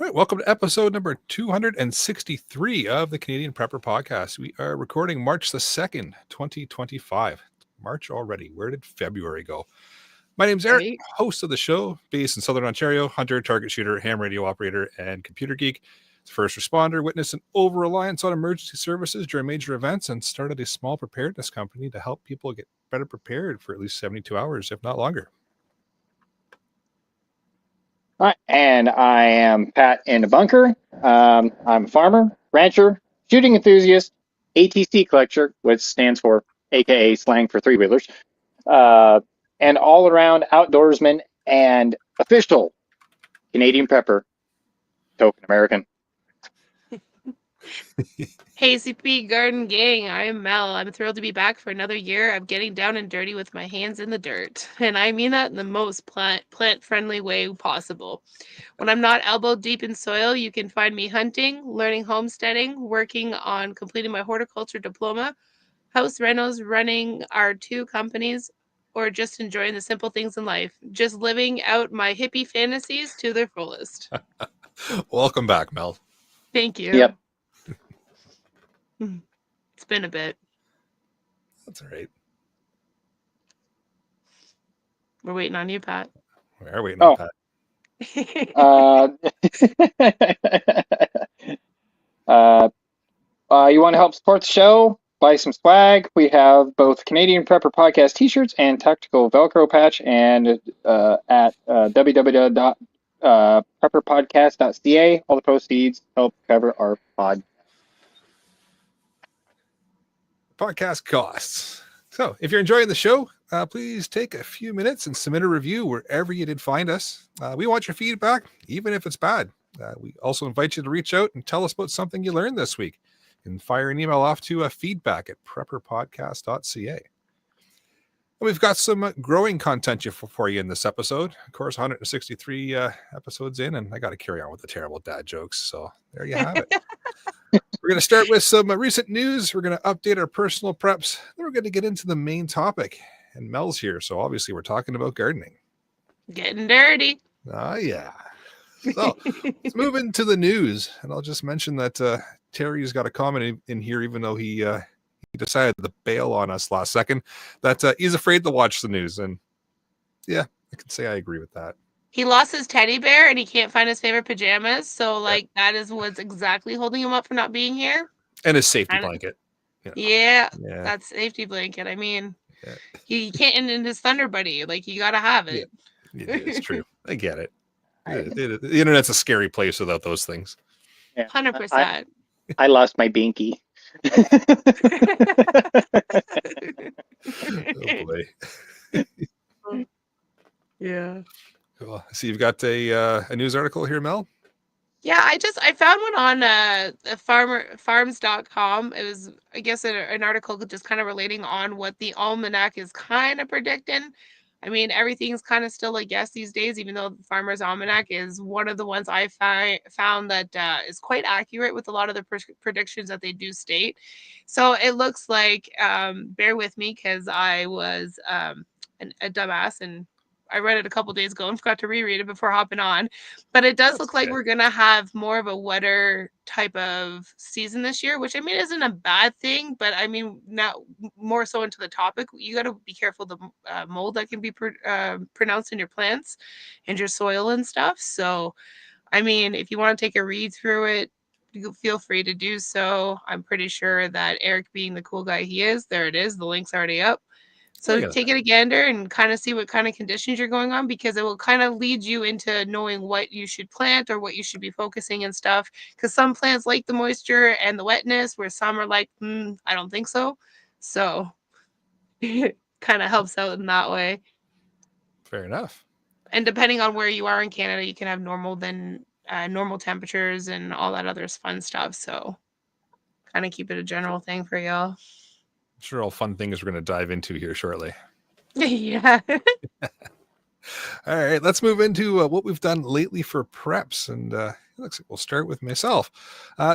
All right, welcome to episode number 263 of the Canadian Prepper Podcast. We are recording March the 2nd, 2025. March already. Where did February go? My name's Eric, Right. host of the show, based in Southern Ontario, hunter, target shooter, ham radio operator, and computer geek. First responder, witnessed an over-reliance on emergency services during major events and started a small preparedness company to help people get better prepared for at least 72 hours, if not longer. All right. And I am Pat in the bunker. I'm a farmer, rancher, shooting enthusiast, ATC collector, which stands for AKA slang for three-wheelers, and all-around outdoorsman and official Canadian prepper, token American. Hey, CP Garden Gang, I'm Mel. I'm thrilled to be back for another year of getting down and dirty with my hands in the dirt. And I mean that in the most plant-friendly way possible. When I'm not elbow deep in soil, you can find me hunting, learning homesteading, working on completing my horticulture diploma, house renos, running our 2 companies, or just enjoying the simple things in life. Just living out my hippie fantasies to their fullest. Welcome back, Mel. Thank you. Yep. It's been a bit. That's all right. We're waiting on you, Pat. We are waiting on Pat. You want to help support the show? Buy some swag. We have both Canadian Prepper Podcast t-shirts and tactical Velcro patch, and at www.prepperpodcast.ca. All the proceeds help cover our pod. Podcast costs. So if you're enjoying the show, please take a few minutes and submit a review wherever you did find us. We want your feedback, even if it's bad. We also invite you to reach out and tell us about something you learned this week. You can fire an email off to feedback@prepperpodcast.ca. And we've got some growing content for you in this episode. Of course, 163 episodes in, and I got to carry on with the terrible dad jokes. So there you have it. We're going to start with some recent news. We're going to update our personal preps. Then we're going to get into the main topic. And Mel's here, so obviously we're talking about gardening. Getting dirty. Oh, yeah. So let's move into the news. And I'll just mention that Terry's got a comment in here, even though he decided to bail on us last second, that he's afraid to watch the news. And yeah, I can say I agree with that. He lost his teddy bear and he can't find his favorite pajamas. So, that is what's exactly holding him up for not being here. And his safety blanket. You know. Yeah, that safety blanket. I mean, he can't in his Thunder Buddy. You got to have it. Yeah, it's true. I get it. The internet's a scary place without those things. 100%. I lost my binky. Oh, boy. Yeah. Cool. I see you've got a news article here, Mel. Yeah, I found one on farms.com. It was, I guess, an article just kind of relating on what the almanac is kind of predicting. I mean, everything's kind of still a guess these days, even though the Farmer's Almanac is one of the ones I found that is quite accurate with a lot of the predictions that they do state. So it looks like, bear with me, because I was a dumbass and I read it a couple days ago and forgot to reread it before hopping on. But it does look like we're going to have more of a wetter type of season this year, which I mean isn't a bad thing. But I mean, now more so into the topic, you got to be careful the mold that can be pronounced in your plants and your soil and stuff. So, I mean, if you want to take a read through it, you feel free to do so. I'm pretty sure that Eric, being the cool guy he is, there it is. The link's already up. So take it a gander and kind of see what kind of conditions you're going on, because it will kind of lead you into knowing what you should plant or what you should be focusing and stuff. Because some plants like the moisture and the wetness, where some are like, I don't think so. So it kind of helps out in that way. Fair enough. And depending on where you are in Canada, you can have normal temperatures and all that other fun stuff. So kind of keep it a general thing for y'all. Sure, all fun things we're going to dive into here shortly. Yeah. All right, let's move into what we've done lately for preps. And it looks like we'll start with myself.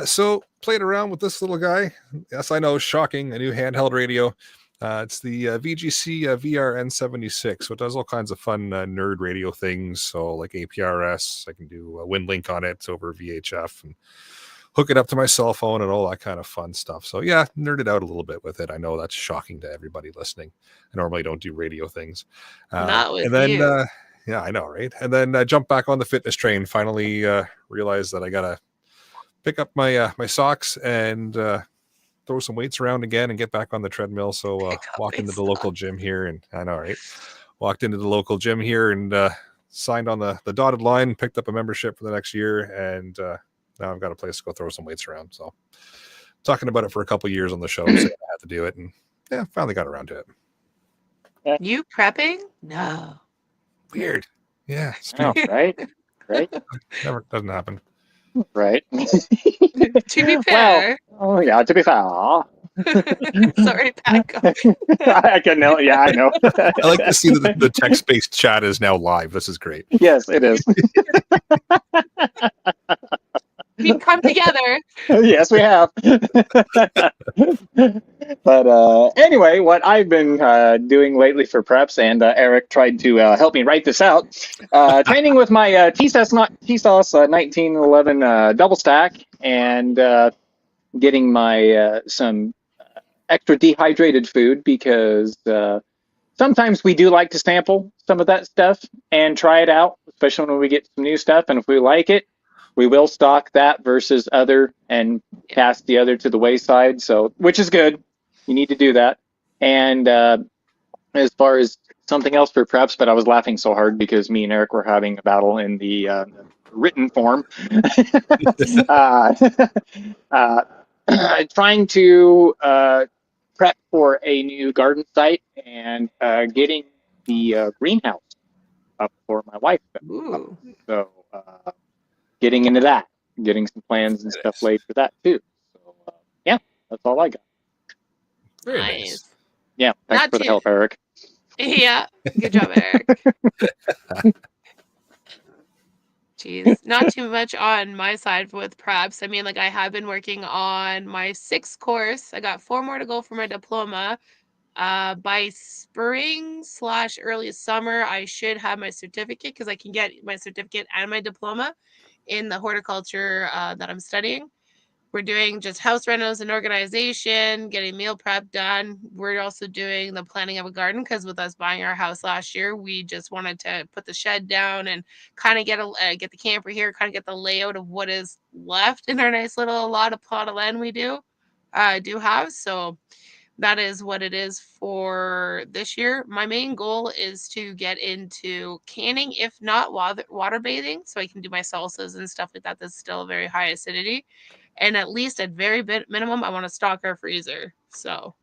So played around with this little guy. Yes, I know, shocking, a new handheld radio. It's the VGC VRN76, so it does all kinds of fun nerd radio things. So like APRS, I can do a WinLink on it over VHF and hook it up to my cell phone and all that kind of fun stuff. So yeah, nerded out a little bit with it. I know that's shocking to everybody listening. I normally don't do radio things. Not with and then, you. yeah, I know, right? And then jump back on the fitness train. Finally realized that I gotta pick up my my socks and throw some weights around again and get back on the treadmill. So Pick up walked into weights. the local gym here, and I know, right? Walked into the local gym here and signed on the dotted line, picked up a membership for the next year, and now I've got a place to go throw some weights around. So talking about it for a couple of years on the show, so I had to do it, and yeah, finally got around to it. You prepping? No. Weird. Yeah. Oh, right. Never doesn't happen. Right. To be fair. Well, oh yeah, to be fair. Sorry, Pat. Go. I can know. Yeah, I know. I like to see that the text-based chat is now live. This is great. Yes, it is. We've come together. Yes, we have. But anyway, what I've been doing lately for preps, and Eric tried to help me write this out, training with my TSAS 1911 double stack, and getting my some extra dehydrated food, because sometimes we do like to sample some of that stuff and try it out, especially when we get some new stuff, and if we like it, we will stock that versus other and cast the other to the wayside. So, which is good. You need to do that. And as far as something else for preps, but I was laughing so hard because me and Eric were having a battle in the written form. Trying to prep for a new garden site and getting the greenhouse up for my wife. Ooh. So getting into that, getting some plans and stuff laid for that too. So yeah, that's all I got. Very Nice. nice. Yeah, thanks for the help, Eric. Yeah, good job, Eric. Jeez, not too much on my side with preps. I mean, like, I have been working on my 6th course. I got 4 more to go for my diploma. By spring/early summer, I should have my certificate, because I can get my certificate and my diploma in the horticulture that I'm studying. We're doing just house renos and organization, getting meal prep done. We're also doing the planning of a garden, because with us buying our house last year, we just wanted to put the shed down and kind of get the camper here, kind of get the layout of what is left in our nice little plot of land we do have. So that is what it is for this year. My main goal is to get into canning, if not water bathing, so I can do my salsas and stuff like that. That's still very high acidity. And at least at very minimum, I want to stock our freezer. So,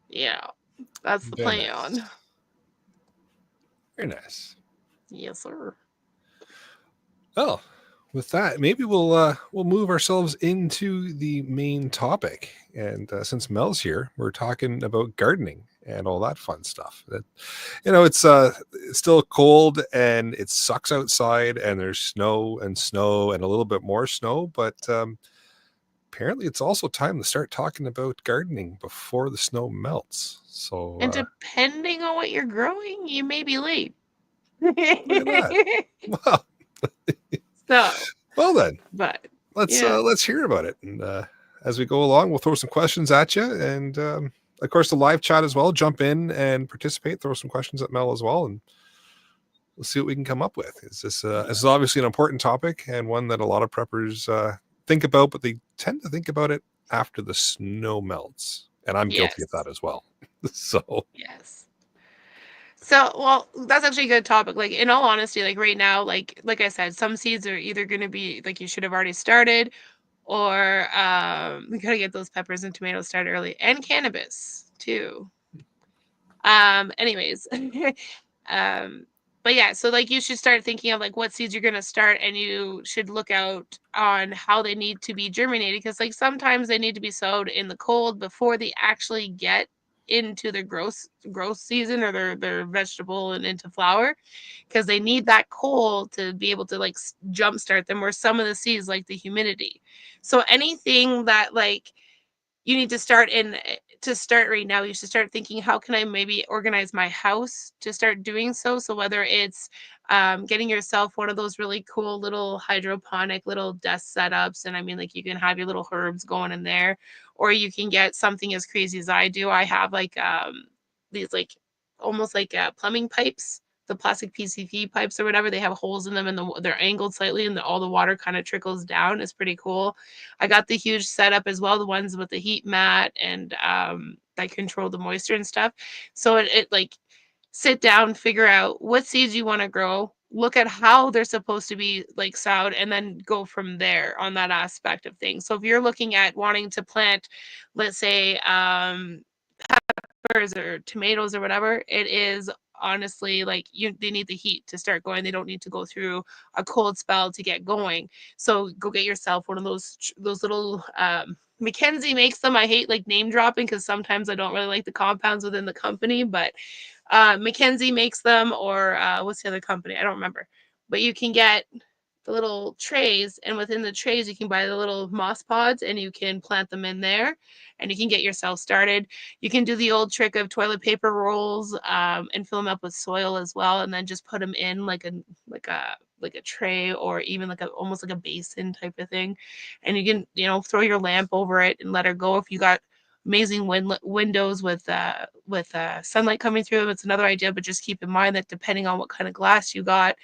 yeah, that's the Very plan. nice. Very nice. Yes, sir. Well, with that, maybe we'll move ourselves into the main topic. And since Mel's here, we're talking about gardening and all that fun stuff. That, it's still cold and it sucks outside, and there's snow and a little bit more snow. But apparently, it's also time to start talking about gardening before the snow melts. So, and depending on what you're growing, you may be late. Look at that. Wow. So, well then, but let's hear about it, and as we go along, we'll throw some questions at you, and of course the live chat as well. Jump in and participate. Throw some questions at Mel as well, and we'll see what we can come up with. This is obviously an important topic, and one that a lot of preppers think about, but they tend to think about it after the snow melts, and I'm guilty of that as well. So yes. So, well, that's actually a good topic. Like, in all honesty, like right now, like I said, some seeds are either going to be like you should have already started, or we got to get those peppers and tomatoes started early, and cannabis too. Anyways, but yeah, so like you should start thinking of like what seeds you're going to start, and you should look out on how they need to be germinated, because like sometimes they need to be sowed in the cold before they actually get into their growth season, or their vegetable and into flower, because they need that cold to be able to like jumpstart them, or some of the seeds like the humidity. So anything that like you need to start in to start right now, you should start thinking, how can I maybe organize my house to start doing so? So whether it's getting yourself one of those really cool little hydroponic little desk setups, and I mean, like, you can have your little herbs going in there, or you can get something as crazy as I do. I have like these like almost like plumbing pipes, the plastic PCV pipes or whatever. They have holes in them, and they're angled slightly, and all the water kind of trickles down. It's pretty cool. I got the huge setup as well, the ones with the heat mat and that control the moisture and stuff. So it like, sit down, figure out what seeds you want to grow, look at how they're supposed to be like sowed, and then go from there on that aspect of things. So if you're looking at wanting to plant, let's say, peppers or tomatoes or whatever, it is honestly like, they need the heat to start going. They don't need to go through a cold spell to get going. So go get yourself one of those little Mackenzie makes them. I hate like name dropping because sometimes I don't really like the compounds within the company, but Mackenzie makes them, or what's the other company? I don't remember. But you can get the little trays, and within the trays you can buy the little moss pods, and you can plant them in there, and you can get yourself started. You can do the old trick of toilet paper rolls, and fill them up with soil as well, and then just put them in like a tray, or even like almost like a basin type of thing, and you can, throw your lamp over it and let her go. If you got amazing windows with sunlight coming through them, it's another idea. But just keep in mind that depending on what kind of glass you got,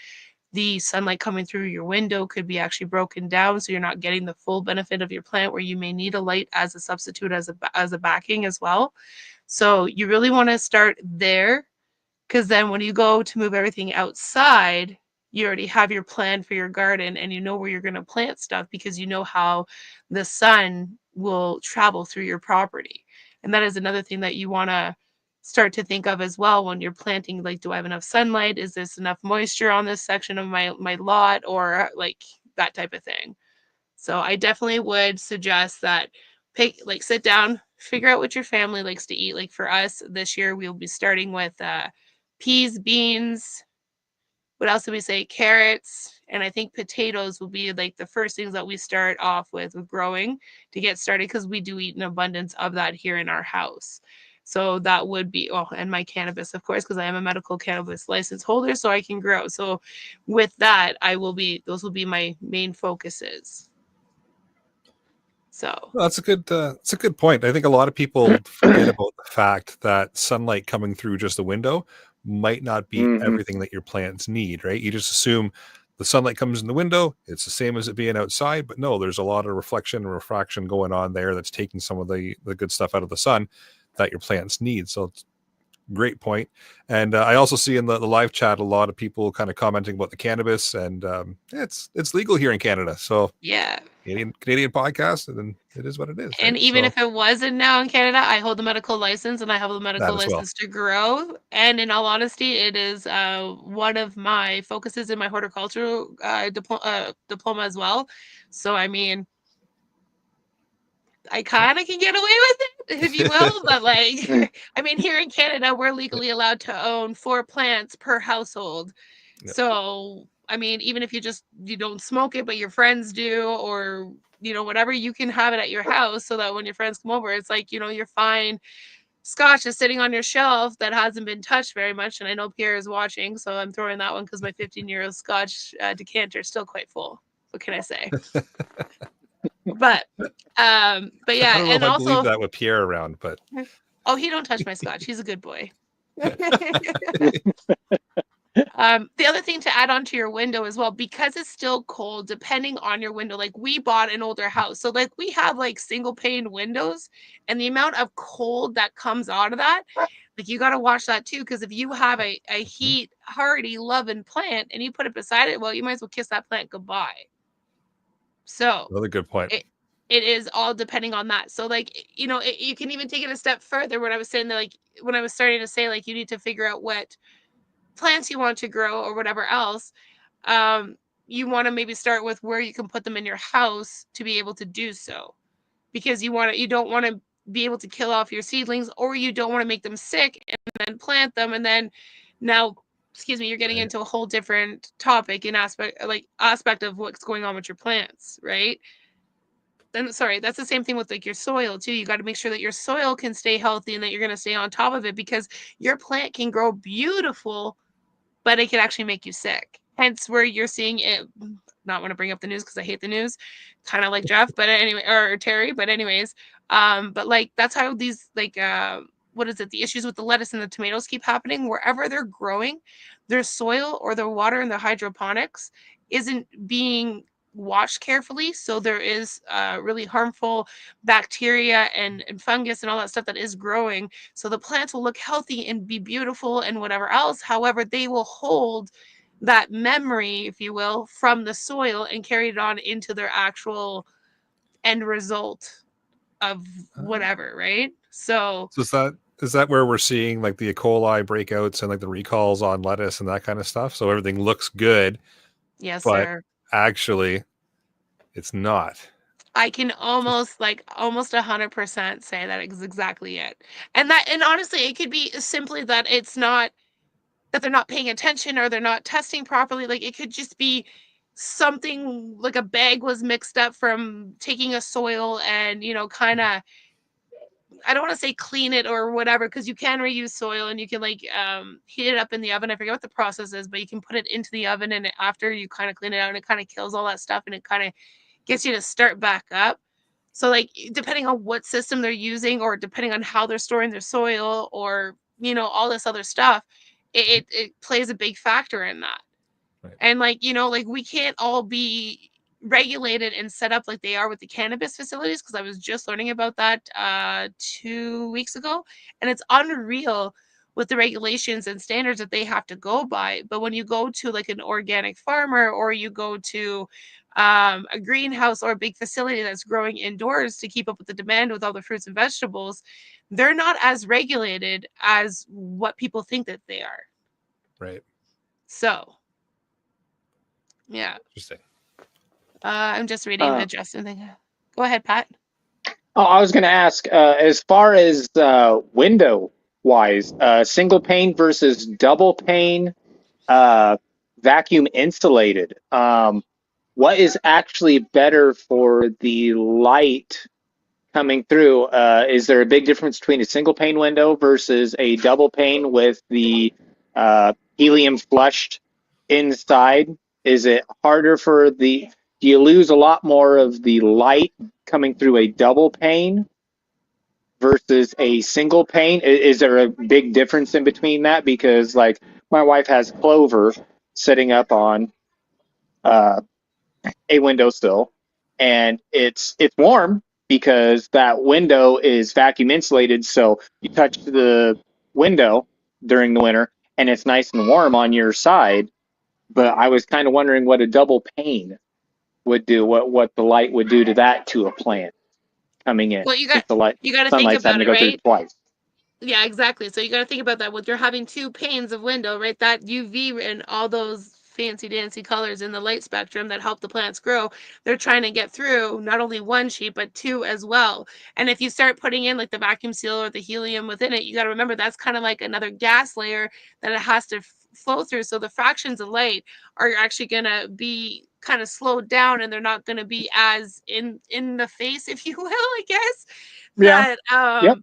the sunlight coming through your window could be actually broken down, so you're not getting the full benefit of your plant, where you may need a light as a substitute, as a backing as well. So you really want to start there, because then when you go to move everything outside, you already have your plan for your garden, and you know where you're going to plant stuff, because you know how the sun will travel through your property. And that is another thing that you want to start to think of as well when you're planting. Like, do I have enough sunlight? Is this enough moisture on this section of my lot, or like that type of thing? So I definitely would suggest that sit down, figure out what your family likes to eat. Like for us this year, we'll be starting with peas, beans. What else did we say? Carrots. And I think potatoes will be like the first things that we start off with growing to get started, because we do eat an abundance of that here in our house. So that would be, and my cannabis, of course, because I am a medical cannabis license holder, so I can grow. So with that, those will be my main focuses. So well, that's a good point. I think a lot of people forget about the fact that sunlight coming through just the window might not be everything that your plants need, right? You just assume the sunlight comes in the window, it's the same as it being outside, but no, there's a lot of reflection and refraction going on there that's taking some of the good stuff out of the sun that your plants need. So it's a great point. And I also see in the live chat a lot of people kind of commenting about the cannabis, and it's legal here in Canada. So yeah. Canadian podcast, and then it is what it is. And right? even So, if it wasn't now in Canada, I hold the medical license, and I have the medical that as well. license to grow. And in all honesty, it is one of my focuses in my horticultural diploma as well. So, I mean, I kind of can get away with it, if you will. But like, I mean, here in Canada, we're legally allowed to own 4 plants per household. Yep. So, I mean, even if you don't smoke it, but your friends do, or whatever, you can have it at your house, so that when your friends come over, it's like, you're fine. Scotch is sitting on your shelf that hasn't been touched very much, and I know Pierre is watching, so I'm throwing that one, because my 15-year-old Scotch decanter is still quite full. What can I say? But I yeah, don't know and if I believe also, that with Pierre around, but he don't touch my Scotch. He's a good boy. The other thing to add on to your window as well, because it's still cold, depending on your window, like we bought an older house, so like we have like single pane windows, and the amount of cold that comes out of that, like you got to watch that too, because if you have a heat hardy loving plant and you put it beside it, well, you might as well kiss that plant goodbye. So another good point. it is all depending on that. So like, you can even take it a step further. When I was saying that, like when I was starting to say, like, you need to figure out what plants you want to grow or whatever else, you want to maybe start with where you can put them in your house to be able to do so, because you don't want to be able to kill off your seedlings, or you don't want to make them sick and then plant them, and then now, excuse me, you're getting into a whole different topic and aspect of what's going on with your plants, right? then sorry, that's the same thing with like your soil too. You got to make sure that your soil can stay healthy and that you're going to stay on top of it, because your plant can grow beautiful, but it can actually make you sick. Hence where you're seeing it. Not want to bring up the news because I hate the news, kind of like Jeff, but anyway, or Terry, but anyways, but like that's how these like what is it? The issues with the lettuce and the tomatoes keep happening wherever they're growing. Their soil or their water and their hydroponics isn't being watched carefully, so there is really harmful bacteria and fungus and all that stuff that is growing. So the plants will look healthy and be beautiful and whatever else. However, they will hold that memory, if you will, from the soil and carry it on into their actual end result of whatever, right? So is that where we're seeing like the E. coli breakouts and like the recalls on lettuce and that kind of stuff? So everything looks good, yes, but sir. actually it's not. I can almost 100% say that is exactly it. And honestly, it could be simply that it's not that they're not paying attention or they're not testing properly. Like it could just be something like a bag was mixed up from taking a soil and, kind of, I don't want to say clean it or whatever, because you can reuse soil and you can like heat it up in the oven. I forget what the process is, but you can put it into the oven, and after you kind of clean it out, and it kind of kills all that stuff and it kind of gets you to start back up. So like depending on what system they're using or depending on how they're storing their soil or all this other stuff, it plays a big factor in that. Right. And like like we can't all be regulated and set up like they are with the cannabis facilities, because I was just learning about that 2 weeks ago, and it's unreal with the regulations and standards that they have to go by. But when you go to like an organic farmer or you go to a greenhouse or a big facility that's growing indoors to keep up with the demand with all the fruits and vegetables, they're not as regulated as what people think that they are. Right. So yeah. Interesting. I'm just reading the Justin thing. Go ahead, Pat. Oh, I was going to ask, as far as window wise, single pane versus double pane, vacuum insulated. What is actually better for the light coming through? Is there a big difference between a single pane window versus a double pane with the helium flushed inside? Is it harder for do you lose a lot more of the light coming through a double pane versus a single pane? Is there a big difference in between that? Because like my wife has clover sitting up on a windowsill, and it's warm because that window is vacuum insulated. So you touch the window during the winter, and it's nice and warm on your side. But I was kind of wondering what a double pane would do, what the light would do to that to a plant coming in. Well, you Since the light got to think sunlight's having about to it, go through right? twice. Yeah, exactly. So you got to think about that with you're having two panes of window, right? That UV and all those fancy dancy colors in the light spectrum that help the plants grow, they're trying to get through not only one sheet but two as well. And if you start putting in like the vacuum seal or the helium within it, you got to remember that's kind of like another gas layer that it has to flow through. So the fractions of light are actually going to be kind of slowed down, and they're not going to be as in the face, if you will, I guess. Yeah. That Yep.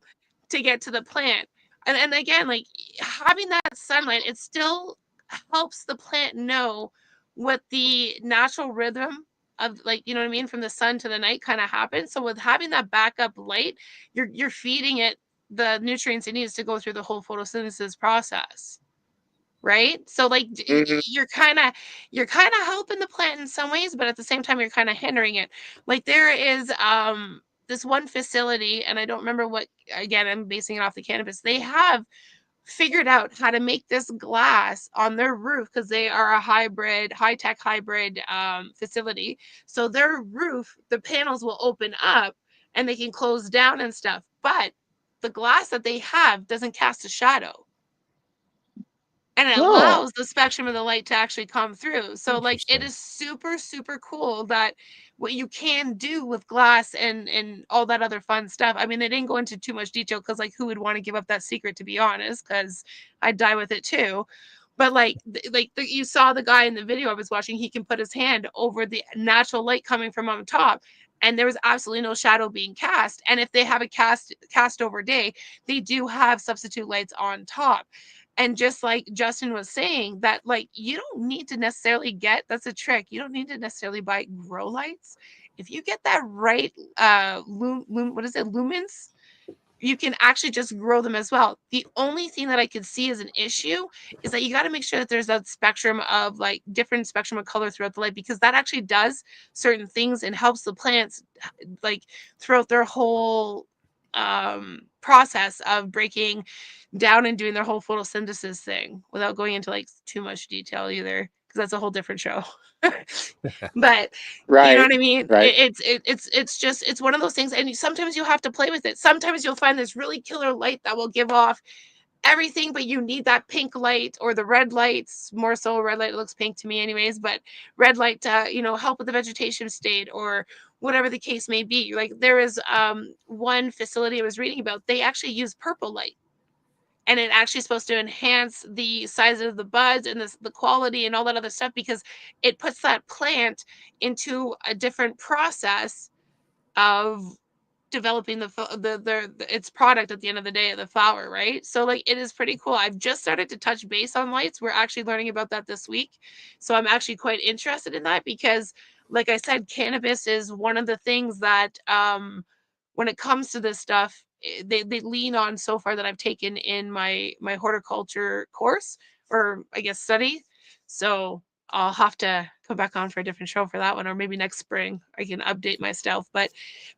to get to the plant. And again, like having that sunlight, it still helps the plant know what the natural rhythm of, like, you know what I mean, from the sun to the night kind of happens. So with having that backup light, you're feeding it the nutrients it needs to go through the whole photosynthesis process. Right? So like you're kind of helping the plant in some ways, but at the same time you're kind of hindering it. Like there is this one facility, and I don't remember what, again, I'm basing it off the cannabis. They have figured out how to make this glass on their roof because they are a high-tech hybrid facility. So their roof, the panels will open up and they can close down and stuff. But the glass that they have doesn't cast a shadow. And it Oh, allows the spectrum of the light to actually come through. So like it is super, super cool that what you can do with glass and all that other fun stuff. I mean, they didn't go into too much detail because like who would want to give up that secret, to be honest, because I'd die with it too. But you saw the guy in the video I was watching, he can put his hand over the natural light coming from on top, and there was absolutely no shadow being cast. And if they have a cast over day, they do have substitute lights on top. And just like Justin was saying, that like you don't need to necessarily get, that's a trick. You don't need to necessarily buy grow lights. If you get that right what is it, lumens, you can actually just grow them as well. The only thing that I could see as an issue is that you got to make sure that there's that spectrum of like different spectrum of color throughout the light, because that actually does certain things and helps the plants like throughout their whole process of breaking down and doing their whole photosynthesis thing, without going into like too much detail either, because that's a whole different show. But Right. you know what I mean? Right. It's one of those things, and sometimes you have to play with it. Sometimes you'll find this really killer light that will give off everything, but you need that pink light or the red lights, more so red light. It looks pink to me anyways, but red light to, you know, help with the vegetation state or whatever the case may be. Like there is one facility I was reading about, they actually use purple light, and it actually supposed to enhance the size of the buds and the quality and all that other stuff, because it puts that plant into a different process of developing its product at the end of the day, of the flower, right? So like it is pretty cool. I've just started to touch base on lights. We're actually learning about that this week, so I'm actually quite interested in that, because like I said, cannabis is one of the things that when it comes to this stuff, they lean on so far that I've taken in my horticulture course, or I guess study. So I'll have to come back on for a different show for that one, or maybe next spring I can update my stuff. But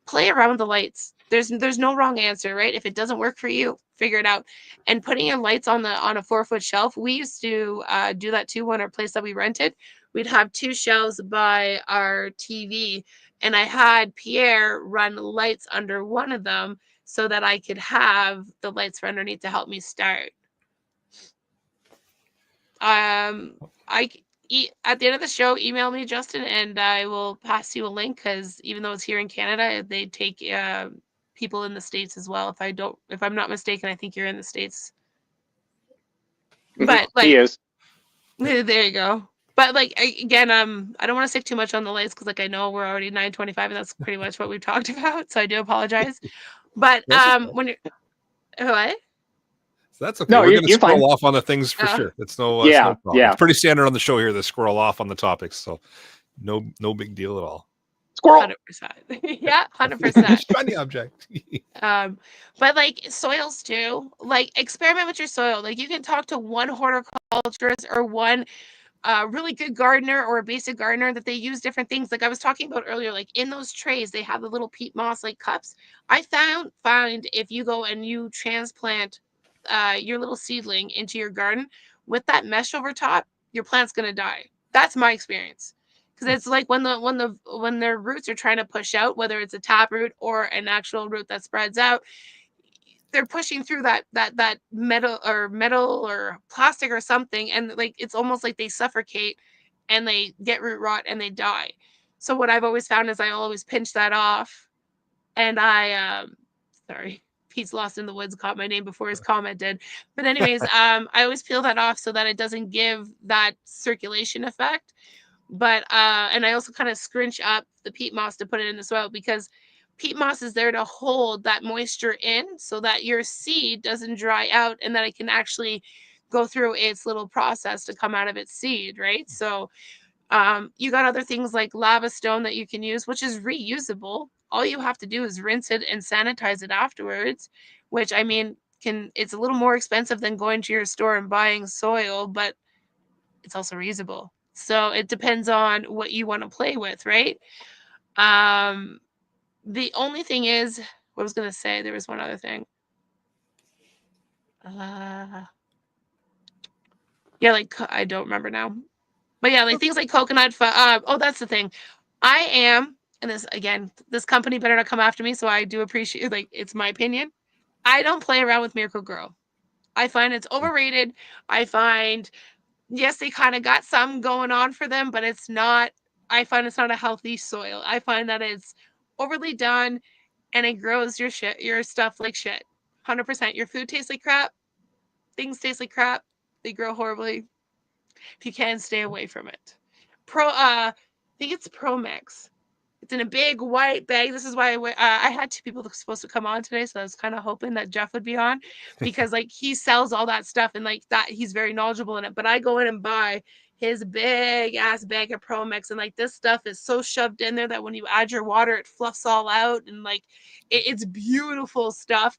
play around with the lights. There's no wrong answer, right? If it doesn't work for you, figure it out. And putting your lights on a 4-foot shelf, we used to do that too. When our place that we rented, we'd have 2 shelves by our TV, and I had Pierre run lights under one of them so that I could have the lights for underneath to help me start. At the end of the show, email me, Justin, and I will pass you a link, because even though it's here in Canada, they take people in the States as well. If I'm not mistaken, I think you're in the States. But like, he is. there you go. But like again, I don't want to stick too much on the lights, because like I know we're already 9:25, and that's pretty much what we've talked about. So I do apologize. But when you're what? So that's okay. No, We're going to you're scroll fine. off on the things for sure. It's no problem. Yeah. It's pretty standard on the show here to scroll off on the topics, so no big deal at all. Squirrel. 100%. Yeah, 100%. Shiny object. But like soils too, like experiment with your soil. Like you can talk to one horticulturist or one really good gardener or a basic gardener that they use different things. Like I was talking about earlier, like in those trays, they have the little peat moss like cups. I find if you go and you transplant your little seedling into your garden with that mesh over top, your plant's gonna die. That's my experience. Because it's like when their roots are trying to push out, whether it's a tap root or an actual root that spreads out, they're pushing through that metal or plastic or something, and like it's almost like they suffocate and they get root rot and they die. So what I've always found is I always pinch that off, and I sorry, Pete's Lost in the Woods caught my name before his comment did. But anyways, I always peel that off so that it doesn't give that circulation effect. But and I also kind of scrunch up the peat moss to put it in the soil, because peat moss is there to hold that moisture in so that your seed doesn't dry out, and that it can actually go through its little process to come out of its seed, right? So you got other things like lava stone that you can use, which is reusable. All you have to do is rinse it and sanitize it afterwards, which I mean it's a little more expensive than going to your store and buying soil, but it's also reusable. So it depends on what you want to play with, right? The only thing is, what I was gonna say, there was one other thing. Yeah, like I don't remember now. But yeah, like things like coconut. Oh, that's the thing. I am, and this company better not come after me. So I do appreciate, like, it's my opinion. I don't play around with Miracle-Gro. I find it's overrated. I find, yes, they kind of got some going on for them, but it's not. I find it's not a healthy soil. I find that it's overly done, and it grows your stuff like shit. 100%. Your food tastes like crap. Things taste like crap. They grow horribly. If you can, stay away from it. I think it's Promex. It's in a big white bag. This is why I had 2 people that were supposed to come on today, so I was kind of hoping that Jeff would be on, because like he sells all that stuff and like that he's very knowledgeable in it. But I go in and buy his big ass bag of Promex, and like this stuff is so shoved in there that when you add your water, it fluffs all out, and like it's beautiful stuff.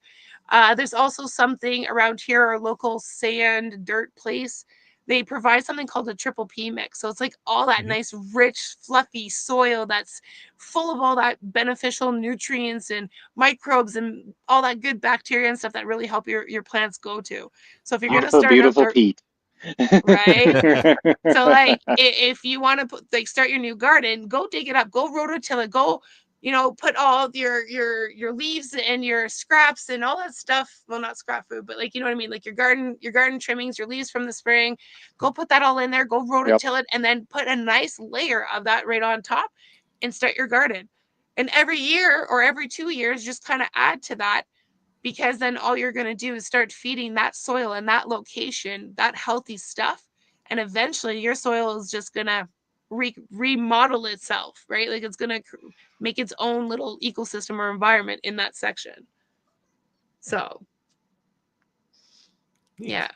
There's also something around here, our local sand dirt place. They provide something called a triple P mix. So it's like all that nice, rich, fluffy soil that's full of all that beneficial nutrients and microbes and all that good bacteria and stuff that really help your plants go to. So if you're going to start beautiful outdoor, Pete. right? So like if you want to start your new garden, go dig it up, go rototill it, go put all your leaves and your scraps and all that stuff. Well, not scrap food, but like, you know what I mean? Like your garden trimmings, your leaves from the spring, go put that all in there, go rototill it, and then put a nice layer of that right on top and start your garden. And every year or every 2 years, just kind of add to that, because then all you're going to do is start feeding that soil and that location, that healthy stuff. And eventually your soil is just going to remodel itself, right? Like it's going to make its own little ecosystem or environment in that section. So, yeah.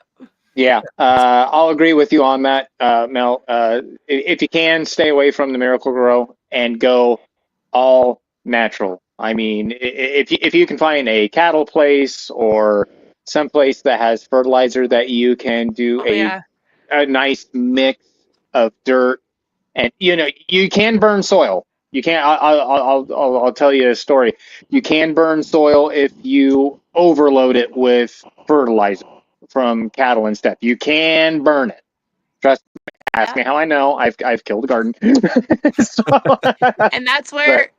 Yeah, I'll agree with you on that, Mel. If you can, stay away from the Miracle-Gro and go all natural. I mean, if you can find a cattle place or some place that has fertilizer that you can do a nice mix of dirt, and you can burn soil. You can. I'll tell you a story. You can burn soil if you overload it with fertilizer from cattle and stuff. You can burn it. Trust me. Ask me how I know. I've killed a garden. And that's where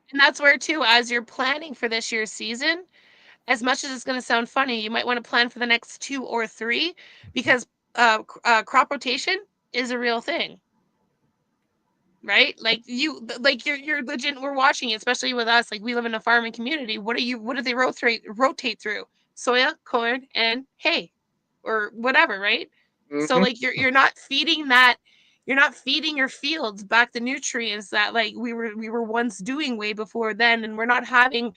too, as you're planning for this year's season, as much as it's going to sound funny, you might want to plan for the next 2 or 3, because crop rotation is a real thing. Right? Like you're legit, we're watching it, especially with us. Like we live in a farming community. What do they rotate through? Soya, corn, and hay, or whatever, right? Mm-hmm. So like you're not feeding your fields back the nutrients that like we were once doing way before then, and we're not having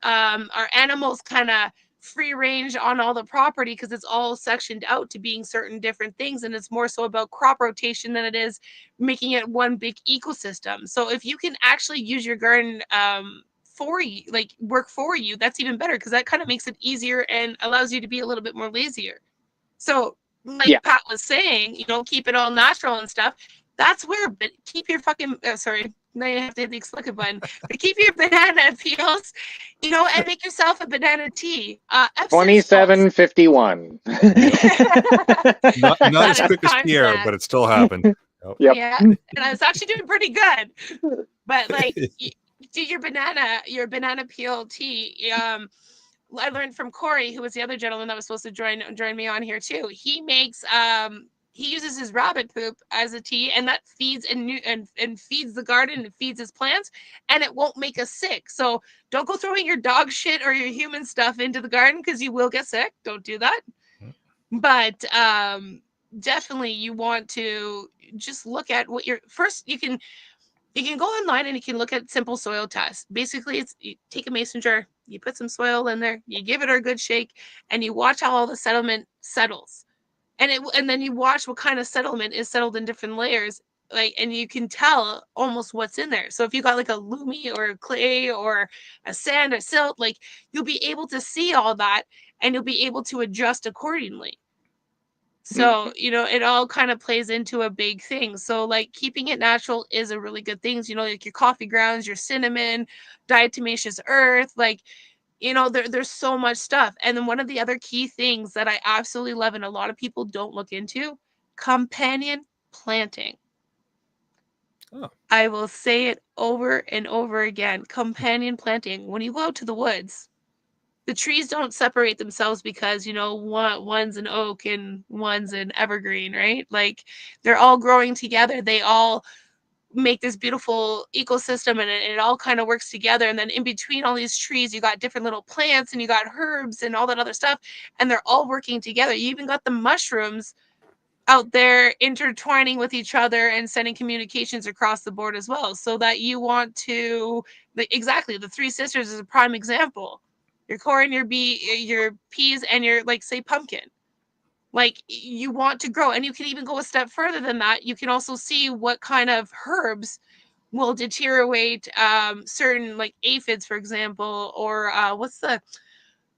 our animals kind of free range on all the property, because it's all sectioned out to being certain different things, and it's more so about crop rotation than it is making it one big ecosystem. So if you can actually use your garden for you, like work for you, that's even better, because that kind of makes it easier and allows you to be a little bit more lazier. So like Pat was saying, keep it all natural and stuff. That's where, but keep your fucking sorry, now you have to hit the explicit button, but keep your banana peels, and make yourself a banana tea. 27:51. not as quick as Pierre, but it still happened. Yep. Yeah, and I was actually doing pretty good. But like, do your banana peel tea. I learned from Corey, who was the other gentleman that was supposed to join me on here too. He makes he uses his rabbit poop as a tea, and that feeds and feeds the garden and feeds his plants, and it won't make us sick. So don't go throwing your dog shit or your human stuff into the garden, because you will get sick. Don't do that. But definitely you want to just look at what you can go online and you can look at simple soil tests. Basically, it's you take a mason jar, you put some soil in there, you give it a good shake, and you watch how all the settlement settles. And then you watch what kind of settlement is settled in different layers, and you can tell almost what's in there. So if you got like a loomy or a clay or a sand or silt, like you'll be able to see all that, and you'll be able to adjust accordingly. So, it all kind of plays into a big thing. So like keeping it natural is a really good thing. Like your coffee grounds, your cinnamon, diatomaceous earth, like, there's so much stuff. And then one of the other key things that I absolutely love, and a lot of people don't look into, companion planting. Oh. I will say it over and over again. Companion planting. When you go out to the woods, the trees don't separate themselves because, one's an oak and one's an evergreen, right? Like they're all growing together. They all make this beautiful ecosystem, and it all kind of works together. And then in between all these trees, you got different little plants, and you got herbs and all that other stuff, and they're all working together. You even got the mushrooms out there intertwining with each other and sending communications across the board as well. So that you want to, exactly, the Three Sisters is a prime example. Your corn, your peas, and your, like, say, pumpkin. Like, you want to grow, and you can even go a step further than that. You can also see what kind of herbs will deteriorate certain, like, aphids, for example, or what's the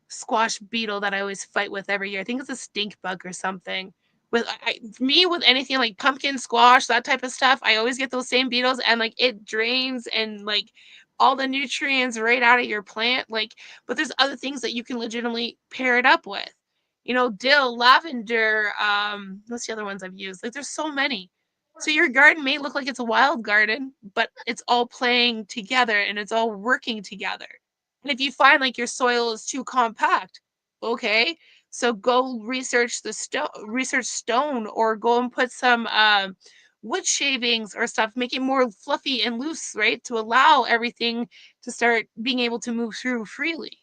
squash beetle that I always fight with every year? I think it's a stink bug or something. With me, with anything like pumpkin, squash, that type of stuff, I always get those same beetles, and like it drains and like all the nutrients right out of your plant. Like, but there's other things that you can legitimately pair it up with. You know, dill, lavender, what's the other ones I've used? Like, there's so many. So your garden may look like it's a wild garden, but it's all playing together and it's all working together. And if you find like your soil is too compact, okay, so go research stone, or go and put some wood shavings or stuff, make it more fluffy and loose, right, to allow everything to start being able to move through freely.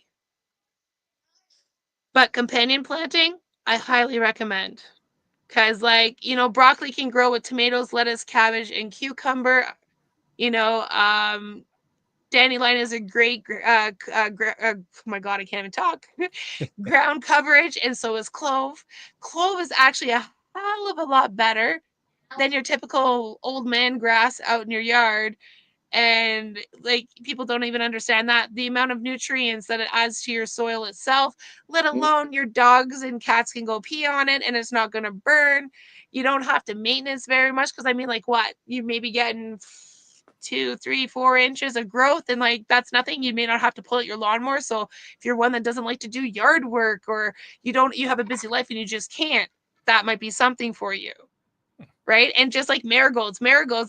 But companion planting, I highly recommend. Because, like, you know, broccoli can grow with tomatoes, lettuce, cabbage, and cucumber. You know, dandelion is a great, oh my God, I can't even talk. Ground coverage, and so is clove. Clove is actually a hell of a lot better than your typical old man grass out in your yard. And like, people don't even understand that the amount of nutrients that it adds to your soil itself, let alone your dogs and cats can go pee on it and it's not going to burn. You don't have to maintenance very much, because I mean, like, what, you may be getting 2, 3, 4 inches of growth, and like, that's nothing. You may not have to pull out your lawnmower. So if you're one that doesn't like to do yard work, or you have a busy life and you just can't, that might be something for you. Right. And just like marigolds,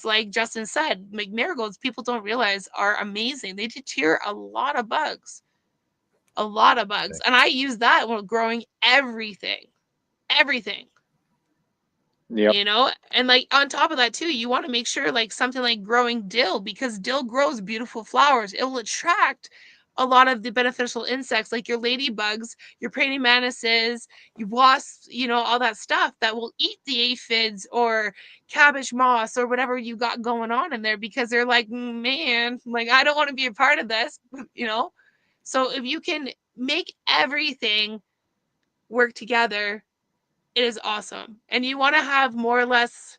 like Justin said, like, marigolds, people don't realize, are amazing. They deter a lot of bugs. And I use that when growing everything. Yep. You know, and like, on top of that too, you want to make sure, like, something like growing dill, because dill grows beautiful flowers. It will attract a lot of the beneficial insects, like your ladybugs, your praying mantises, your wasps, you know, all that stuff that will eat the aphids or cabbage moss or whatever you got going on in there, because they're like, man, like, I don't want to be a part of this, you know. So if you can make everything work together, it is awesome. And you want to have more or less,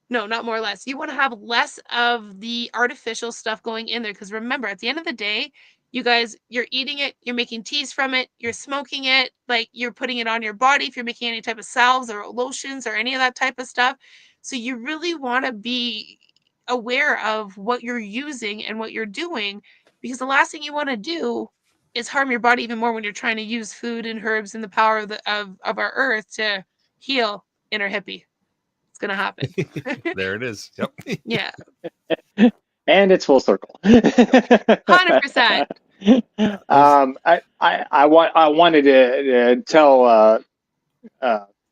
no, not more or less, you want to have less of the artificial stuff going in there. Because remember, at the end of the day, you guys, you're eating it, you're making teas from it, you're smoking it, like, you're putting it on your body if you're making any type of salves or lotions or any of that type of stuff. So you really want to be aware of what you're using and what you're doing, because the last thing you want to do is harm your body even more when you're trying to use food and herbs and the power of our earth to heal inner hippie. It's gonna happen. There it is. Yep. Yeah, And it's full circle. 100%. I wanted to tell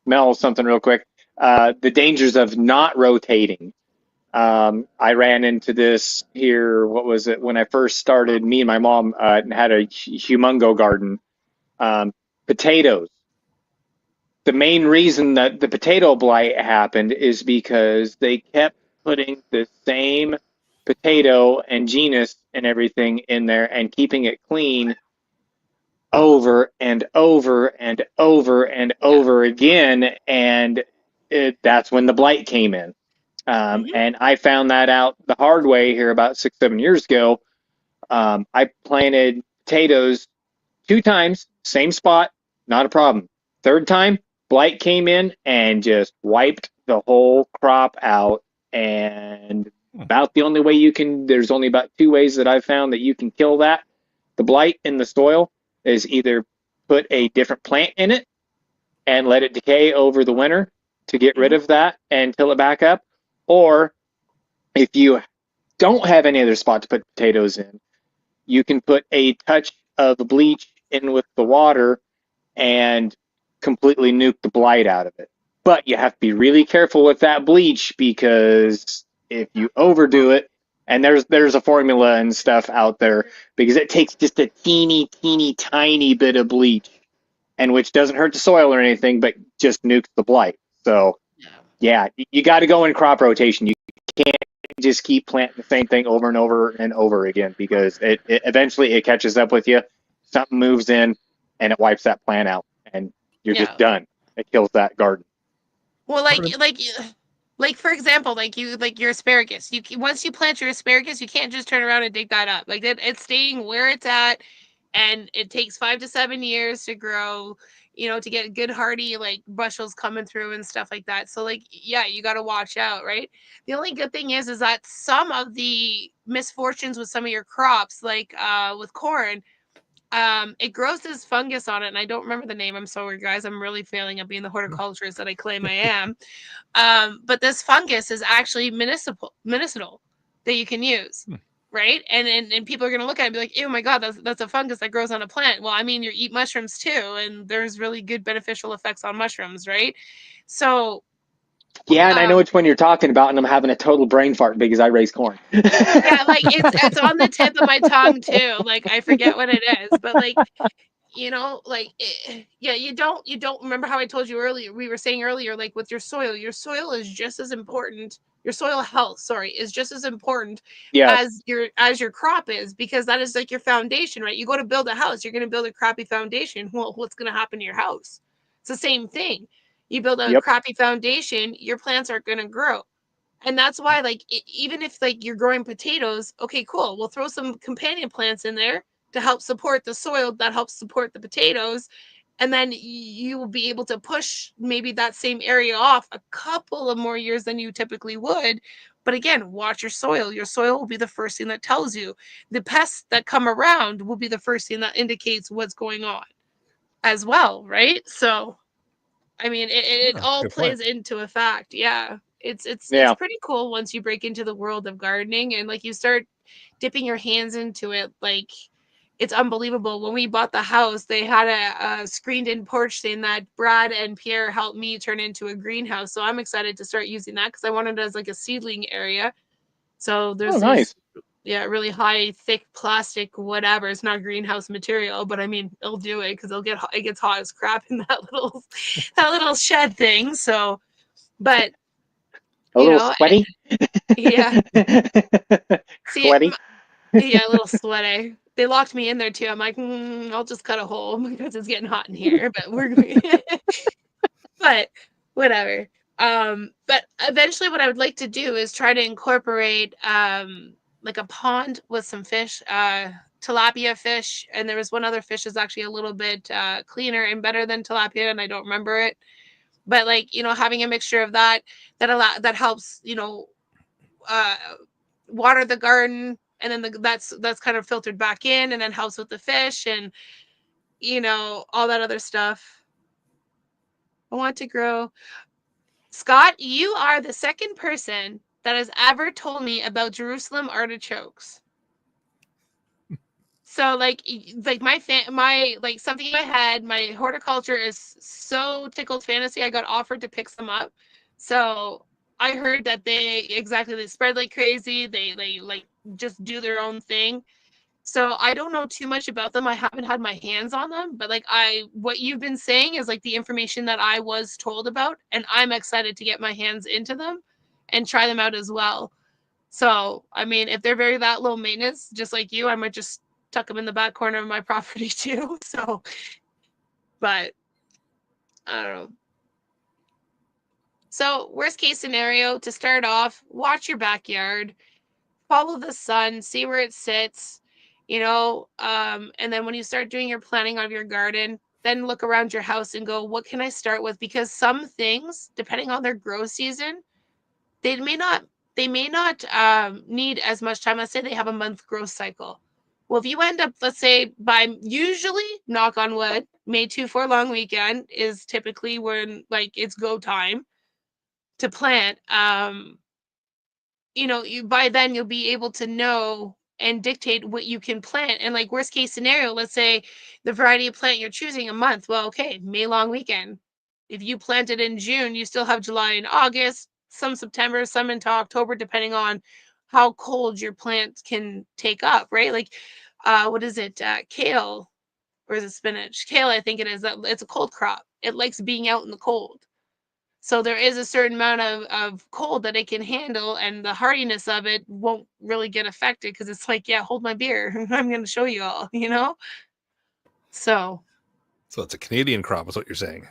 Mel something real quick. The dangers of not rotating. I ran into this here. What was it when I first started? Me and my mom had a humongo garden. Potatoes. The main reason that the potato blight happened is because they kept putting the same potato and genus and everything in there and keeping it clean over and over and over and over again, and that's when the blight came in. And I found that out the hard way here about 6, 7 years ago. I planted potatoes 2 times, same spot, not a problem. Third time, blight came in and just wiped the whole crop out. And about the only way there's only about 2 ways that I've found that you can kill that. The blight in the soil is either put a different plant in it and let it decay over the winter to get rid of that and till it back up. Or if you don't have any other spot to put potatoes in, you can put a touch of bleach in with the water and completely nuke the blight out of it. But you have to be really careful with that bleach, because if you overdo it, and there's a formula and stuff out there, because it takes just a teeny tiny bit of bleach, and which doesn't hurt the soil or anything, but just nukes the blight. So Yeah, you got to go in crop rotation. You can't just keep planting the same thing over and over and over again, because it eventually it catches up with you. Something moves in and it wipes that plant out, and you're just done. It kills that garden. Well, like for example, like your asparagus. Once you plant your asparagus, you can't just turn around and dig that up. Like it's staying where it's at, and it takes 5 to 7 years to grow. To get good hardy like bushels coming through and stuff like that. So like, yeah, you got to watch out, right? The only good thing is that some of the misfortunes with some of your crops, like with corn, it grows this fungus on it, and I don't remember the name. I'm sorry, guys. I'm really failing at being the horticulturist that I claim I am. But this fungus is actually medicinal that you can use, right? And people are going to look at it and be like, "Oh my God, that's a fungus that grows on a plant." Well, I mean, you eat mushrooms too, and there's really good beneficial effects on mushrooms, right? So yeah, and I know which one you're talking about, and I'm having a total brain fart because I raise corn. Yeah, like it's on the tip of my tongue too. Like I forget what it is, but like yeah, you don't remember how I told you earlier. We were saying earlier, like with your soil is just as important. Your soil health, sorry, is just as important Yes. as your crop is, because that is like your foundation, right? You go to build a house, you're going to build a crappy foundation. Well, what's going to happen to your house? It's the same thing. You build a crappy foundation, your plants aren't going to grow. And that's why, like, even if like you're growing potatoes, okay, cool, we'll throw some companion plants in there to help support the soil that helps support the potatoes, and then you will be able to push maybe that same area off a couple of more years than you typically would. But again, watch your soil. Your soil will be the first thing that tells you. The pests that come around will be the first thing that indicates what's going on as well, right? So I mean, it all plays into a fact. Yeah. It's pretty cool once you break into the world of gardening and like you start dipping your hands into it. Like it's unbelievable. When we bought the house, they had a screened in porch thing that Brad and Pierre helped me turn into a greenhouse. So I'm excited to start using that because I wanted it as like a seedling area. So there's nice. Really high, thick plastic, whatever. It's not greenhouse material, but I mean, it'll do it because it gets hot as crap in that little shed thing. So, but a little sweaty. Yeah. Sweaty. Yeah, a little sweaty. They locked me in there too. I'm like, I'll just cut a hole because it's getting hot in here. But whatever. But eventually, what I would like to do is try to incorporate like a pond with some fish, tilapia fish, and there was one other fish that's actually a little bit cleaner and better than tilapia, and I don't remember it. But like having a mixture of that helps water the garden, and then that's kind of filtered back in, and then helps with the fish and all that other stuff. I want to grow. Scott, you are the second person that has ever told me about Jerusalem artichokes. So like my like something in my head, my horticulture is so tickled fantasy. I got offered to pick some up. So I heard that they spread like crazy. They like just do their own thing. So I don't know too much about them. I haven't had my hands on them, but like what you've been saying is like the information that I was told about, and I'm excited to get my hands into them and try them out as well. So, I mean, if they're very that low maintenance, just like you, I might just tuck them in the back corner of my property too. So, but I don't know. So, worst case scenario, to start off, watch your backyard, follow the sun, see where it sits, and then when you start doing your planning of your garden, then look around your house and go, what can I start with? Because some things, depending on their growth season, they may not need as much time. Let's say they have a month growth cycle. Well, if you end up, let's say by usually, knock on wood, May 2-4 long weekend is typically when like it's go time to plant. You by then you'll be able to know and dictate what you can plant. And like worst case scenario, let's say the variety of plant you're choosing a month. Well, okay, May long weekend. If you planted in June, you still have July and August, some September, some into October, depending on how cold your plant can take up, right? Like, what is it? Kale, or is it spinach? Kale, I think it is. It's a cold crop. It likes being out in the cold. So there is a certain amount of cold that it can handle, and the hardiness of it won't really get affected because it's like, yeah, hold my beer. I'm going to show you all, So it's a Canadian crop, is what you're saying.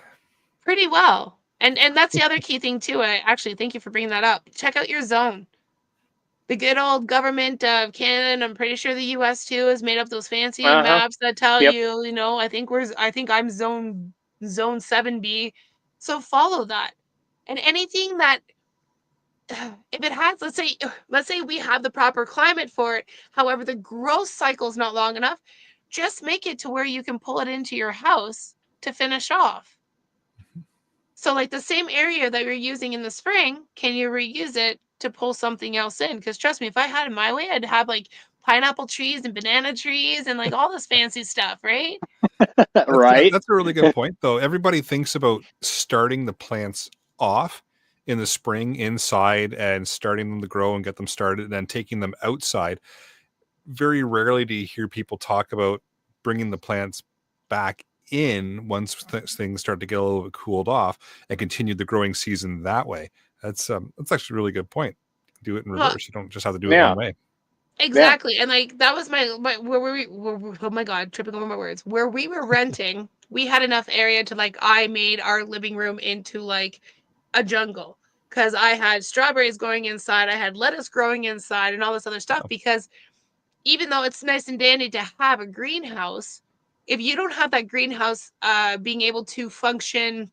pretty well. And that's the other key thing too. I actually thank you for bringing that up. Check out your zone. The good old government of Canada, and I'm pretty sure the US too, has made up those fancy maps that tell Yep. you, I think I'm zone 7B. So follow that. And anything that if it has, let's say we have the proper climate for it, however, the growth cycle is not long enough, just make it to where you can pull it into your house to finish off. So like the same area that you're using in the spring, can you reuse it to pull something else in? Because trust me, if I had it my way, I'd have like pineapple trees and banana trees and like all this fancy stuff, right? Right. That's a really good point, though. Everybody thinks about starting the plants off in the spring inside and starting them to grow and get them started and then taking them outside. Very rarely do you hear people talk about bringing the plants back in once things start to get a little bit cooled off and continue the growing season that way. That's actually a really good point. Do it in reverse. You don't just have to do it one way. Exactly. And like that was my oh my god, tripping over my words. Where we were renting, we had enough area to like I made our living room into like a jungle because I had strawberries growing inside, I had lettuce growing inside and all this other stuff because even though it's nice and dandy to have a greenhouse, if you don't have that greenhouse being able to function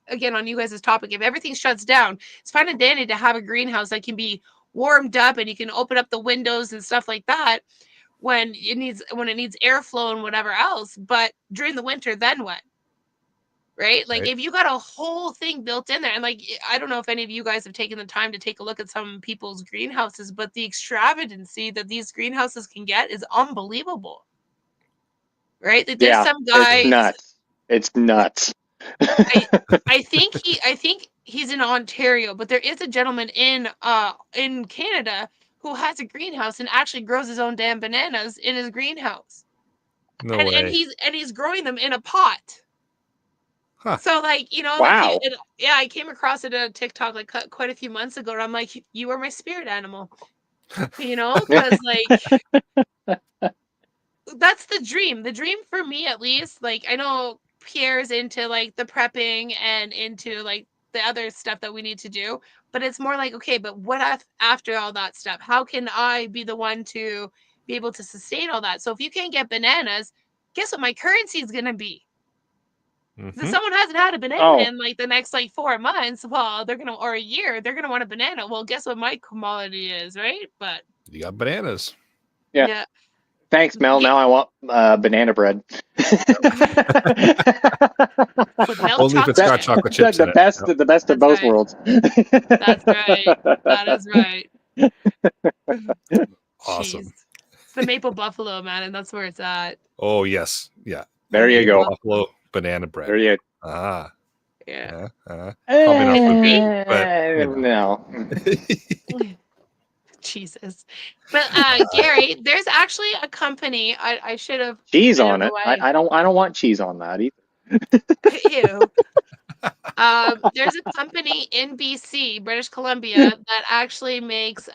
again on you guys' topic, if everything shuts down, it's fine and dandy to have a greenhouse that can be warmed up and you can open up the windows and stuff like that when it needs airflow and whatever else. But during the winter, then what? Right? Like if you got a whole thing built in there, and like I don't know if any of you guys have taken the time to take a look at some people's greenhouses, but the extravagancy that these greenhouses can get is unbelievable. Right? Like there's some guys. It's nuts. I think he's in Ontario, but there is a gentleman in Canada who has a greenhouse and actually grows his own damn bananas in his greenhouse. No way. And he's growing them in a pot. Huh. So like, wow. I came across it on TikTok like quite a few months ago and I'm like, you are my spirit animal. Because like that's the dream. The dream for me at least, like I know Pierre's into like the prepping and into like the other stuff that we need to do, but it's more like, okay, but what after all that stuff? How can I be the one to be able to sustain all that? So if you can't get bananas, guess what my currency is going to be? If someone hasn't had a banana in like the next like 4 months, well, or a year, they're going to want a banana. Well, guess what my commodity is, right? But you got bananas. Yeah. Thanks, Mel. Now I want banana bread. Only if it's got chocolate chips in it. The best of both worlds. That's right. That is right. Awesome. Jeez. It's the maple buffalo, man, and that's where it's at. Oh yes, yeah. There you go. Buffalo banana bread. There you go. Ah. Yeah. Probably not for me, but no. Jesus. But Gary, there's actually a company I should have cheese on it. I don't want cheese on that either. Ew. There's a company in BC, British Columbia, that actually makes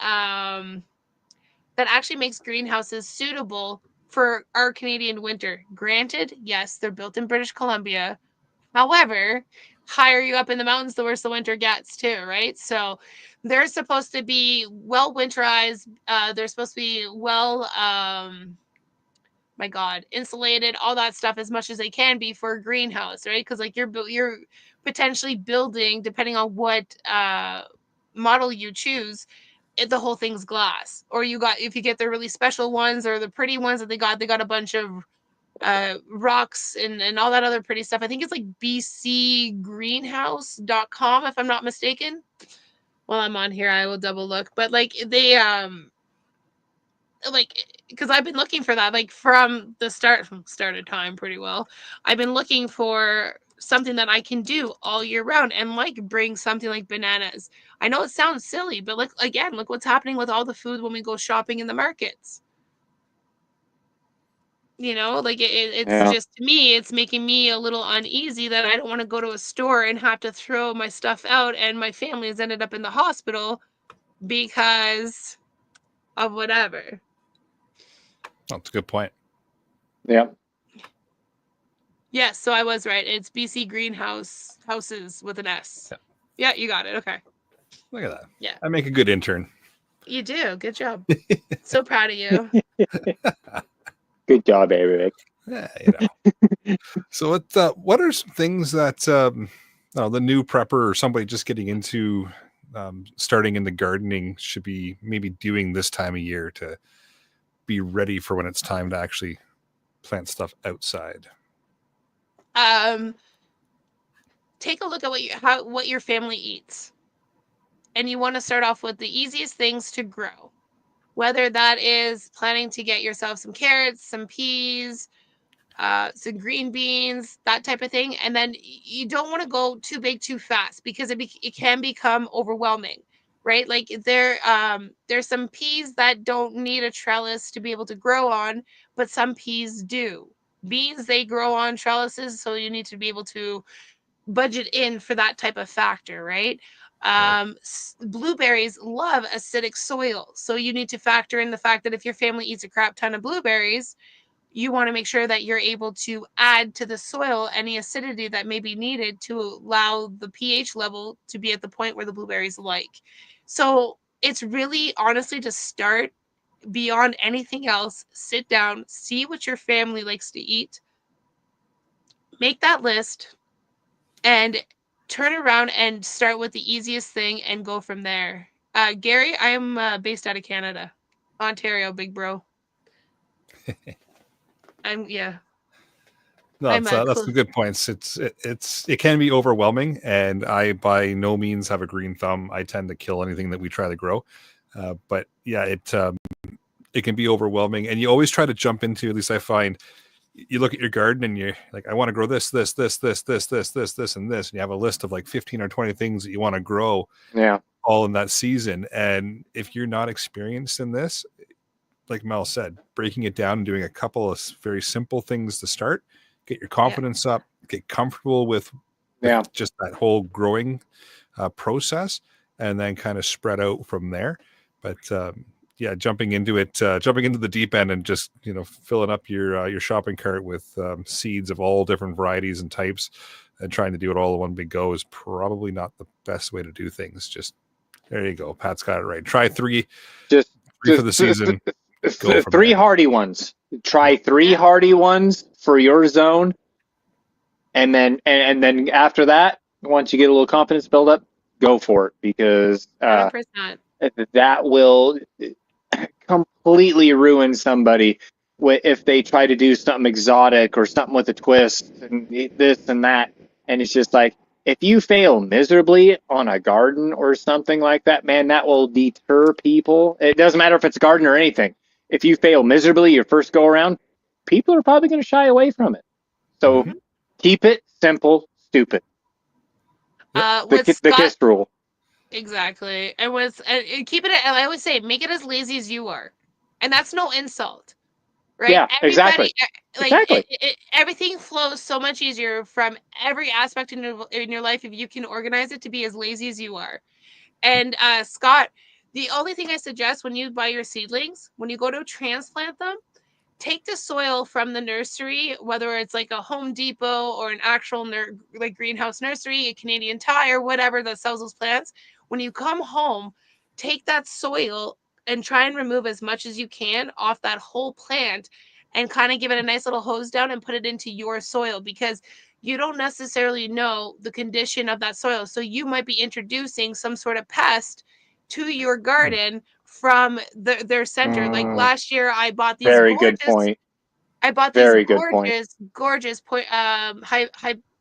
greenhouses suitable for our Canadian winter. Granted, yes, they're built in British Columbia. However, higher you up in the mountains, the worse the winter gets too, right? So they're supposed to be well winterized. They're supposed to be well, insulated, all that stuff as much as they can be for a greenhouse, right? Because like you're potentially building, depending on what model you choose, the whole thing's glass. Or if you get the really special ones or the pretty ones that they got a bunch of rocks and all that other pretty stuff. I think it's like bcgreenhouse.com if I'm not mistaken. While I'm on here, I will double look. But like they because I've been looking for that like from the start of time pretty well. I've been looking for something that I can do all year round and like bring something like bananas. I know it sounds silly, but look what's happening with all the food when we go shopping in the markets. You know, like it's just, to me, it's making me a little uneasy that I don't want to go to a store and have to throw my stuff out, and my family has ended up in the hospital because of whatever. That's a good point. Yeah. Yes, so I was right. It's BC Greenhouse Houses with an S. Yeah, you got it. Okay. Look at that. Yeah. I make a good intern. You do. Good job. So proud of you. Good job, Eric. Yeah, So what are some things that the new prepper or somebody just getting into starting in the gardening should be maybe doing this time of year to be ready for when it's time to actually plant stuff outside? Take a look at what your family eats. And you want to start off with the easiest things to grow. Whether that is planning to get yourself some carrots, some peas, some green beans, that type of thing. And then you don't want to go too big too fast, because it can become overwhelming, right? Like there's some peas that don't need a trellis to be able to grow on, but some peas do. Beans, they grow on trellises, so you need to be able to budget in for that type of factor, right? Blueberries love acidic soil, so you need to factor in the fact that if your family eats a crap ton of blueberries, you want to make sure that you're able to add to the soil any acidity that may be needed to allow the pH level to be at the point where the blueberries like. So it's really, honestly, to start, beyond anything else, sit down, see what your family likes to eat, make that list, and turn around and start with the easiest thing and go from there. Gary, I am based out of Canada, Ontario, big bro. No, that's some good points. It can be overwhelming, and I by no means have a green thumb. I tend to kill anything that we try to grow, but yeah, it can be overwhelming, and you always try to jump into. At least I find, you look at your garden and you're like, I want to grow this, and this, and you have a list of like 15 or 20 things that you want to grow. Yeah. All in that season, and if you're not experienced in this, like Mel said, breaking it down and doing a couple of very simple things to start, get your confidence up, get comfortable with just that whole growing process, and then kind of spread out from there. But jumping into the deep end and just filling up your shopping cart with seeds of all different varieties and types, and trying to do it all in one big go is probably not the best way to do things. Just there you go. Pat's got it right. Try three for the season. Three hardy ones. Try 3 hardy ones for your zone, and then after that, once you get a little confidence build up, go for it, because 100%. That will completely ruin somebody if they try to do something exotic or something with a twist and this and that. And it's just like, if you fail miserably on a garden or something like that, man, that will deter people. It doesn't matter if it's a garden or anything. If you fail miserably your first go around, people are probably going to shy away from it. So keep it simple, stupid. The KISS rule. Exactly. And keep it, I always say, make it as lazy as you are. And that's no insult, right? Yeah, exactly. Everything flows so much easier from every aspect in your life if you can organize it to be as lazy as you are. And Scott, the only thing I suggest when you buy your seedlings, when you go to transplant them, take the soil from the nursery, whether it's like a Home Depot or an actual like greenhouse nursery, a Canadian Tire, whatever that sells those plants. When you come home, take that soil and try and remove as much as you can off that whole plant, and kind of give it a nice little hose down and put it into your soil, because you don't necessarily know the condition of that soil. So you might be introducing some sort of pest to your garden from their center. Like last year, I bought these gorgeous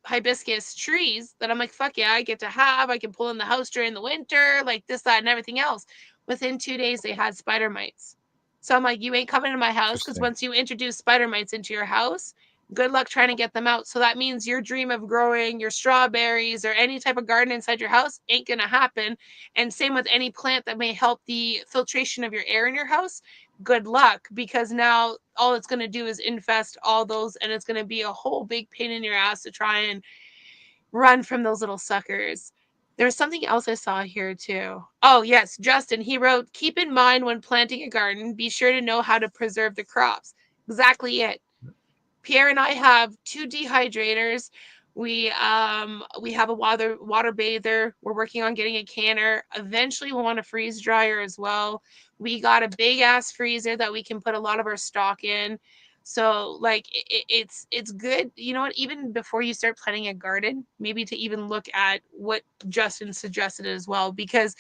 hibiscus trees that I'm like, fuck yeah, I get to have. I can pull in the house during the winter, like this, that, and everything else. Within 2 days, they had spider mites. So I'm like, you ain't coming to my house, because once you introduce spider mites into your house, good luck trying to get them out. So that means your dream of growing your strawberries or any type of garden inside your house ain't going to happen. And same with any plant that may help the filtration of your air in your house. Good luck, because now all it's going to do is infest all those, and it's going to be a whole big pain in your ass to try and run from those little suckers. There's something else I saw here too. Oh, yes, Justin, he wrote, keep in mind when planting a garden, be sure to know how to preserve the crops. Exactly it. Pierre and I have 2 dehydrators. We have a water bather. We're working on getting a canner. Eventually we'll want a freeze dryer as well. We got a big ass freezer that we can put a lot of our stock in. So like it's good. You know what? Even before you start planting a garden, maybe to even look at what Justin suggested as well, because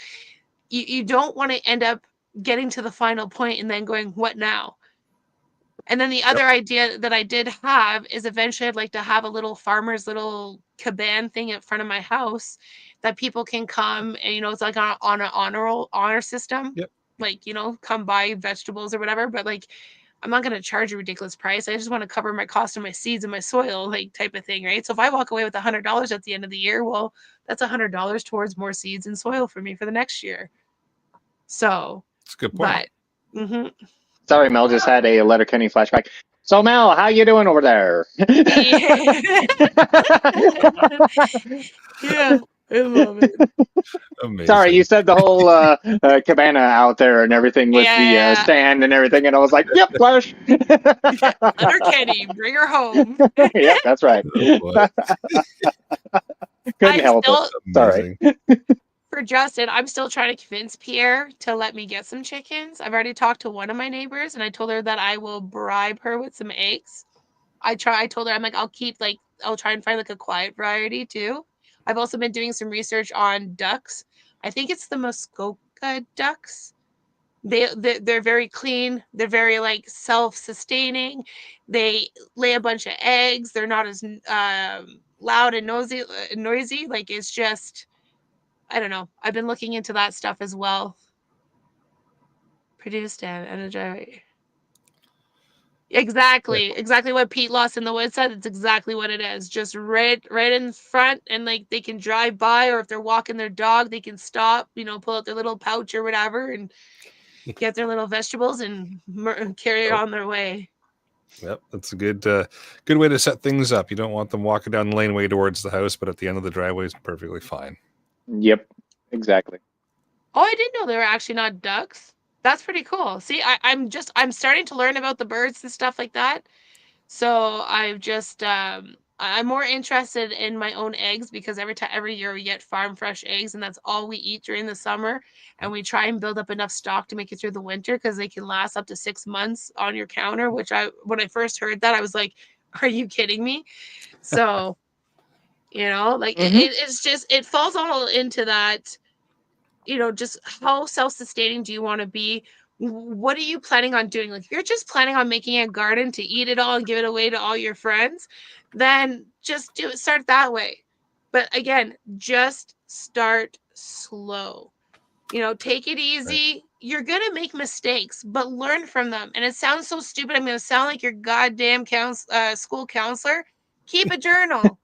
you don't want to end up getting to the final point and then going, what now? And then the other idea that I did have is eventually I'd like to have a little farmer's little cabana thing in front of my house that people can come and, you know, it's like on an honor system. Yep. Like, you know, come buy vegetables or whatever. But like, I'm not going to charge a ridiculous price. I just want to cover my cost of my seeds and my soil, like type of thing, right? So if I walk away with $100 at the end of the year, well, that's $100 towards more seeds and soil for me for the next year. So, That's a good point. But, Sorry, Mel just had a Letterkenny flashback. So, Mel, how you doing over there? Yeah, I love it. Amazing. Sorry, you said the whole cabana out there and everything with the stand and everything, and I was like, yep, Flash. Letterkenny, bring her home. Yep, that's right. Oh, Couldn't help it. Sorry. For Justin, I'm still trying to convince Pierre to let me get some chickens. I've already talked to one of my neighbors, and I told her that I will bribe her with some eggs. I told her, I'm like, I'll try and find like a quiet variety too. I've also been doing some research on ducks. I think it's the Muskoka ducks. They're very clean. They're very like self-sustaining. They lay a bunch of eggs. They're not as loud and noisy. Like, it's just, I don't know. I've been looking into that stuff as well. Produced and energized. Exactly what Pete Lost in the Woods said. It's exactly what it is. Just right in front, and like they can drive by, or if they're walking their dog, they can stop, you know, pull out their little pouch or whatever and get their little vegetables and carry on their way. Yep, that's a good way to set things up. You don't want them walking down the laneway towards the house, but at the end of the driveway is perfectly fine. Yep, exactly. Oh, I didn't know they were actually not ducks. That's pretty cool. See, I'm starting to learn about the birds and stuff like that. So I've just I'm more interested in my own eggs, because every year we get farm fresh eggs, and that's all we eat during the summer. And we try and build up enough stock to make it through the winter, because they can last up to 6 months on your counter. Which when I first heard that, I was like, "Are you kidding me?" So, you know, like it's just, it falls all into that. You know, just how self-sustaining do you want to be? What are you planning on doing? Like, if you're just planning on making a garden to eat it all and give it away to all your friends, then just start that way. But again, just start slow. You know, take it easy. Right. You're going to make mistakes, but learn from them. And it sounds so stupid. I'm going to sound like your goddamn school counselor. Keep a journal.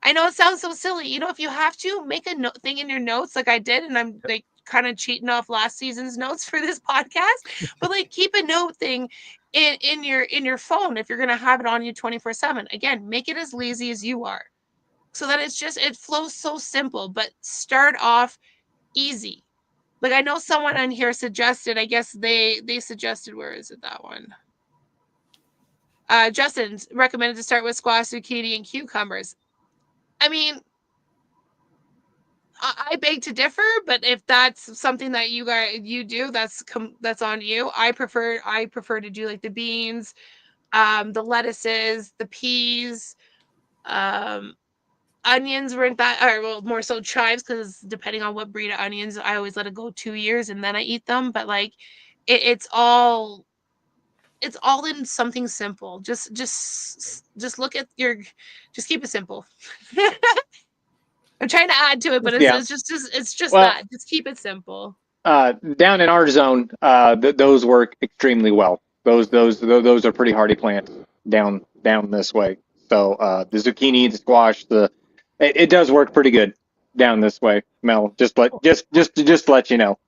I know it sounds so silly. You know, if you have to, make a thing in your notes like I did, and I'm like kind of cheating off last season's notes for this podcast, but like keep a note thing in your phone if you're going to have it on you 24/7. Again, make it as lazy as you are, so that it flows so simple, but start off easy. Like, I know someone on here suggested, I guess they suggested, where is it, that one? Justin recommended to start with squash, zucchini, and cucumbers. I mean, I beg to differ, but if that's something that you do, that's on you. I prefer to do like the beans, the lettuces, the peas, onions weren't that, or well, more so chives, because depending on what breed of onions, I always let it go 2 years and then I eat them. But like, it's all in something simple. Just look at just keep it simple. I'm trying to add to it, but it's just that. Just keep it simple. Down in our zone, those work extremely well. Those are pretty hardy plants down down this way. So the zucchini, the squash, it does work pretty good down this way. Mel, just to let you know.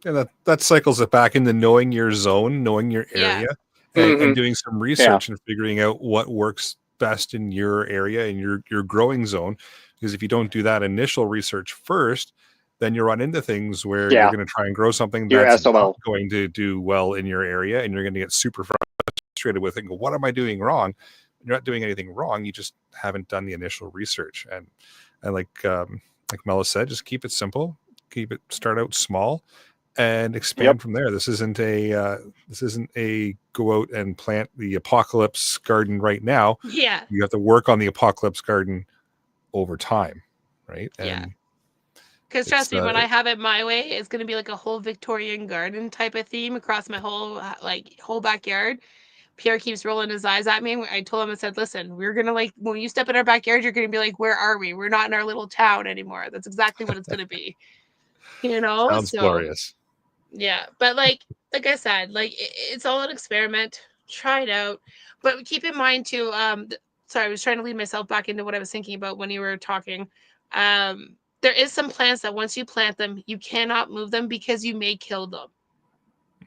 And that cycles it back into knowing your zone, knowing your area, and doing some research and figuring out what works best in your area and your growing zone. Because if you don't do that initial research first, then you run into things where you're going to try and grow something that's not going to do well in your area, and you're going to get super frustrated with it and go, what am I doing wrong? You're not doing anything wrong. You just haven't done the initial research. And like Mela said, just keep it simple. Start out small and expand from there. This isn't a go out and plant the apocalypse garden right now. Yeah. You have to work on the apocalypse garden over time, right? And because trust me, when I have it my way, it's going to be like a whole Victorian garden type of theme across my whole backyard. Pierre keeps rolling his eyes at me. I told him, I said, listen, we're going to when you step in our backyard, you're going to be like, where are we? We're not in our little town anymore. That's exactly what it's going to be. Sounds glorious. Yeah. But like I said, it's all an experiment. Try it out. But keep in mind too, sorry, I was trying to lead myself back into what I was thinking about when you were talking. There is some plants that once you plant them, you cannot move them because you may kill them.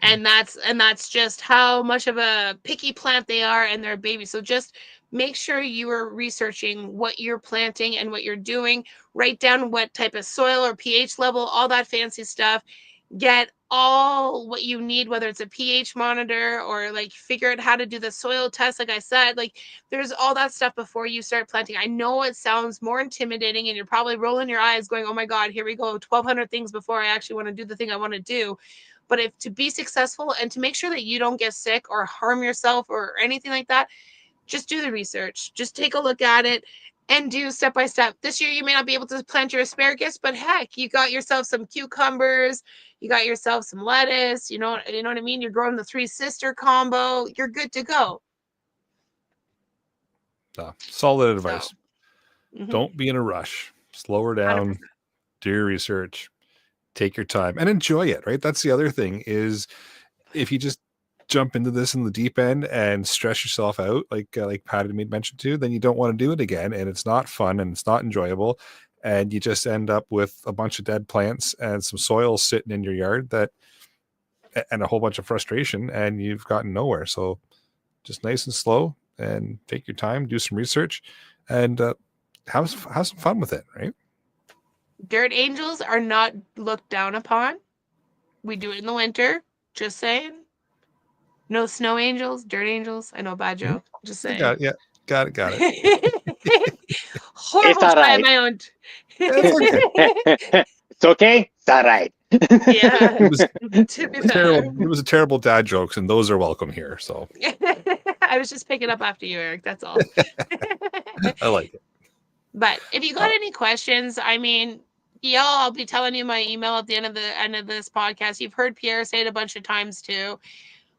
And that's just how much of a picky plant they are and they're babies. So just make sure you are researching what you're planting and what you're doing. Write down what type of soil or pH level, all that fancy stuff. Get all what you need, whether it's a pH monitor or figure out how to do the soil test. Like I said, there's all that stuff before you start planting. I know it sounds more intimidating and you're probably rolling your eyes going, oh my God, here we go. 1,200 things before I actually want to do the thing I want to do. But to be successful and to make sure that you don't get sick or harm yourself or anything like that, just do the research. Just take a look at it and do step by step. This year, you may not be able to plant your asparagus, but heck, you got yourself some cucumbers. You got yourself some lettuce. You know what I mean? You're growing the 3 sister combo. You're good to go. Solid advice. Don't be in a rush. Slow her down. 100%. Do your research. Take your time and enjoy it, right? That's the other thing is if you just jump into this in the deep end and stress yourself out, like Pat had made mention to, then you don't want to do it again. And it's not fun and it's not enjoyable. And you just end up with a bunch of dead plants and some soil sitting in your yard and a whole bunch of frustration, and you've gotten nowhere. So just nice and slow and take your time, do some research, and have some fun with it, right? Dirt angels are not looked down upon. We do it in the winter. Just saying. No snow angels, dirt angels. I know, bad joke. Just saying. Got it. Horrible try on my own. It's okay. It's all right. Yeah. It was a terrible dad jokes, and those are welcome here. So I was just picking up after you, Eric. That's all. I like it. But if you got any questions, I mean, I'll be telling you my email at the end of this podcast. You've heard Pierre say it a bunch of times too.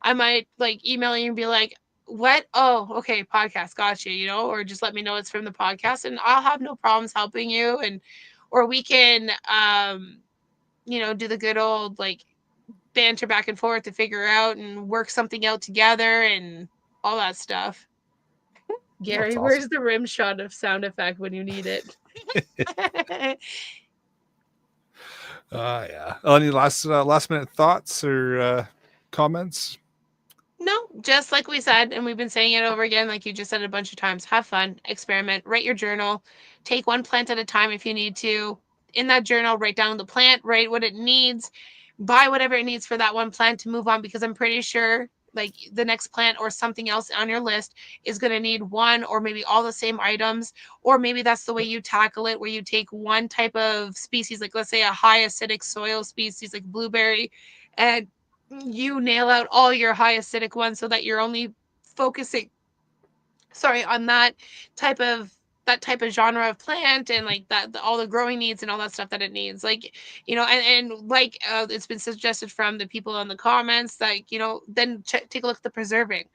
I might email you and be like, what? Oh, okay, podcast, got you, or just let me know it's from the podcast and I'll have no problems helping you. Or we can, do the good old banter back and forth to figure out and work something out together and all that stuff. Gary, awesome. Where's the rim shot of sound effect when you need it? Yeah. Any last minute thoughts or comments? No, just like we said, and we've been saying it over again, like you just said a bunch of times, have fun, experiment, write your journal, take one plant at a time if you need to. In that journal, write down the plant, write what it needs, buy whatever it needs for that one plant to move on, because I'm pretty sure the next plant or something else on your list is going to need one or maybe all the same items, or maybe that's the way you tackle it, where you take one type of species, like let's say a high acidic soil species like blueberry, and you nail out all your high acidic ones so that you're only focusing on that type of genre of plant and all the growing needs and all that stuff that it needs, it's been suggested from the people in the comments, then take a look at the preserving.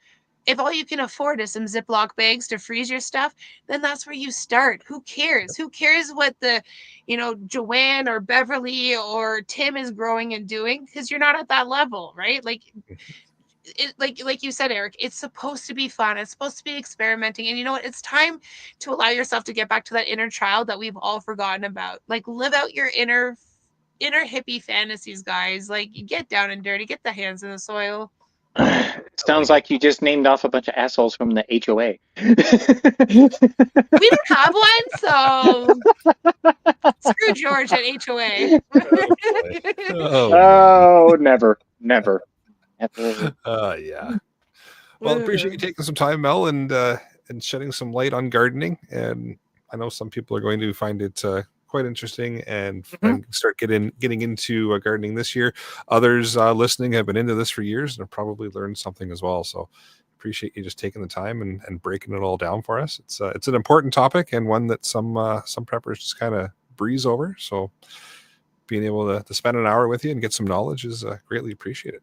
If all you can afford is some Ziploc bags to freeze your stuff, then that's where you start. Who cares what the Joanne or Beverly or Tim is growing and doing, because you're not at that level, right? like you said, Eric, it's supposed to be fun. It's supposed to be experimenting. And you know what? It's time to allow yourself to get back to that inner child that we've all forgotten about. Like, live out your inner hippie fantasies, guys. Like, get down and dirty, get the hands in the soil. Sounds like you just named off a bunch of assholes from the HOA. We don't have one, so screw George at HOA. Oh, never. Yeah. Well, appreciate you taking some time, Mel, and shedding some light on gardening. And I know some people are going to find it quite interesting and start getting into gardening this year. Others listening have been into this for years and have probably learned something as well. So appreciate you just taking the time and breaking it all down for us. It's an important topic and one that some preppers just kind of breeze over. So being able to spend an hour with you and get some knowledge is greatly appreciated.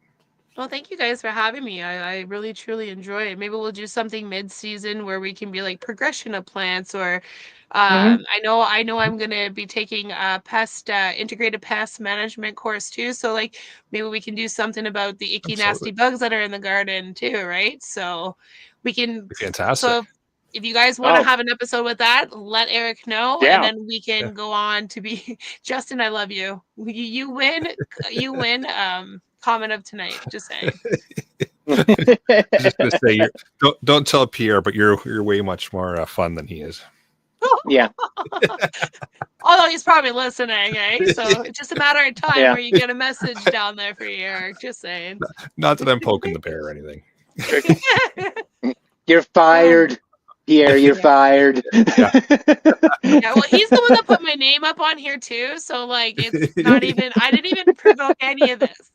Well, thank you guys for having me. I really, truly enjoy it. Maybe we'll do something mid-season where we can be like progression of plants, or I know I'm going to be taking a integrated pest management course too. So like maybe we can do something about the icky, nasty bugs that are in the garden too, right? So we can. Fantastic. So if you guys want to have an episode with that, let Eric know, and then we can go on to be Justin. I love you. You win. You win. Comment of tonight. Just saying. I'm just gonna say, don't tell Pierre, but you're way much more fun than he is. Yeah. Although he's probably listening, eh? So it's just a matter of time where you get a message down there for you, Eric. Just saying. Not that I'm poking the bear or anything. You're fired, Pierre. You're fired. Yeah, well, he's the one that put my name up on here too. So like, it's not even. I didn't even provoke any of this.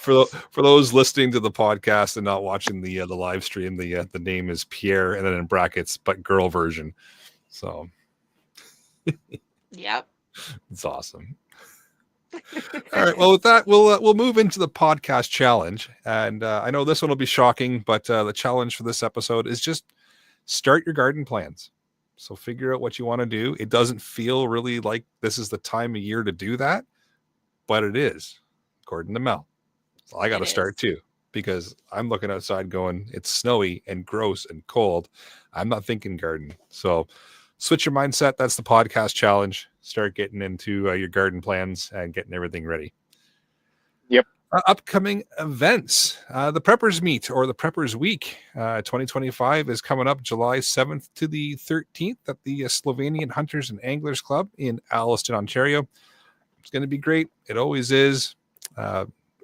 For those listening to the podcast and not watching the live stream, the name is Pierre, and then in brackets, but girl version. So, yep, it's awesome. All right, well, with that, we'll move into the podcast challenge, and I know this one will be shocking, but the challenge for this episode is just start your garden plans. So figure out what you want to do. It doesn't feel really like this is the time of year to do that, but it is. According to Mel. So I got to start too, because I'm looking outside going, it's snowy and gross and cold. I'm not thinking garden. So switch your mindset. That's the podcast challenge. Start getting into your garden plans and getting everything ready. Yep. Upcoming events. The Preppers Meet, or the Preppers Week 2025 is coming up July 7th to the 13th at the Slovenian Hunters and Anglers Club in Alliston, Ontario. It's going to be great. It always is.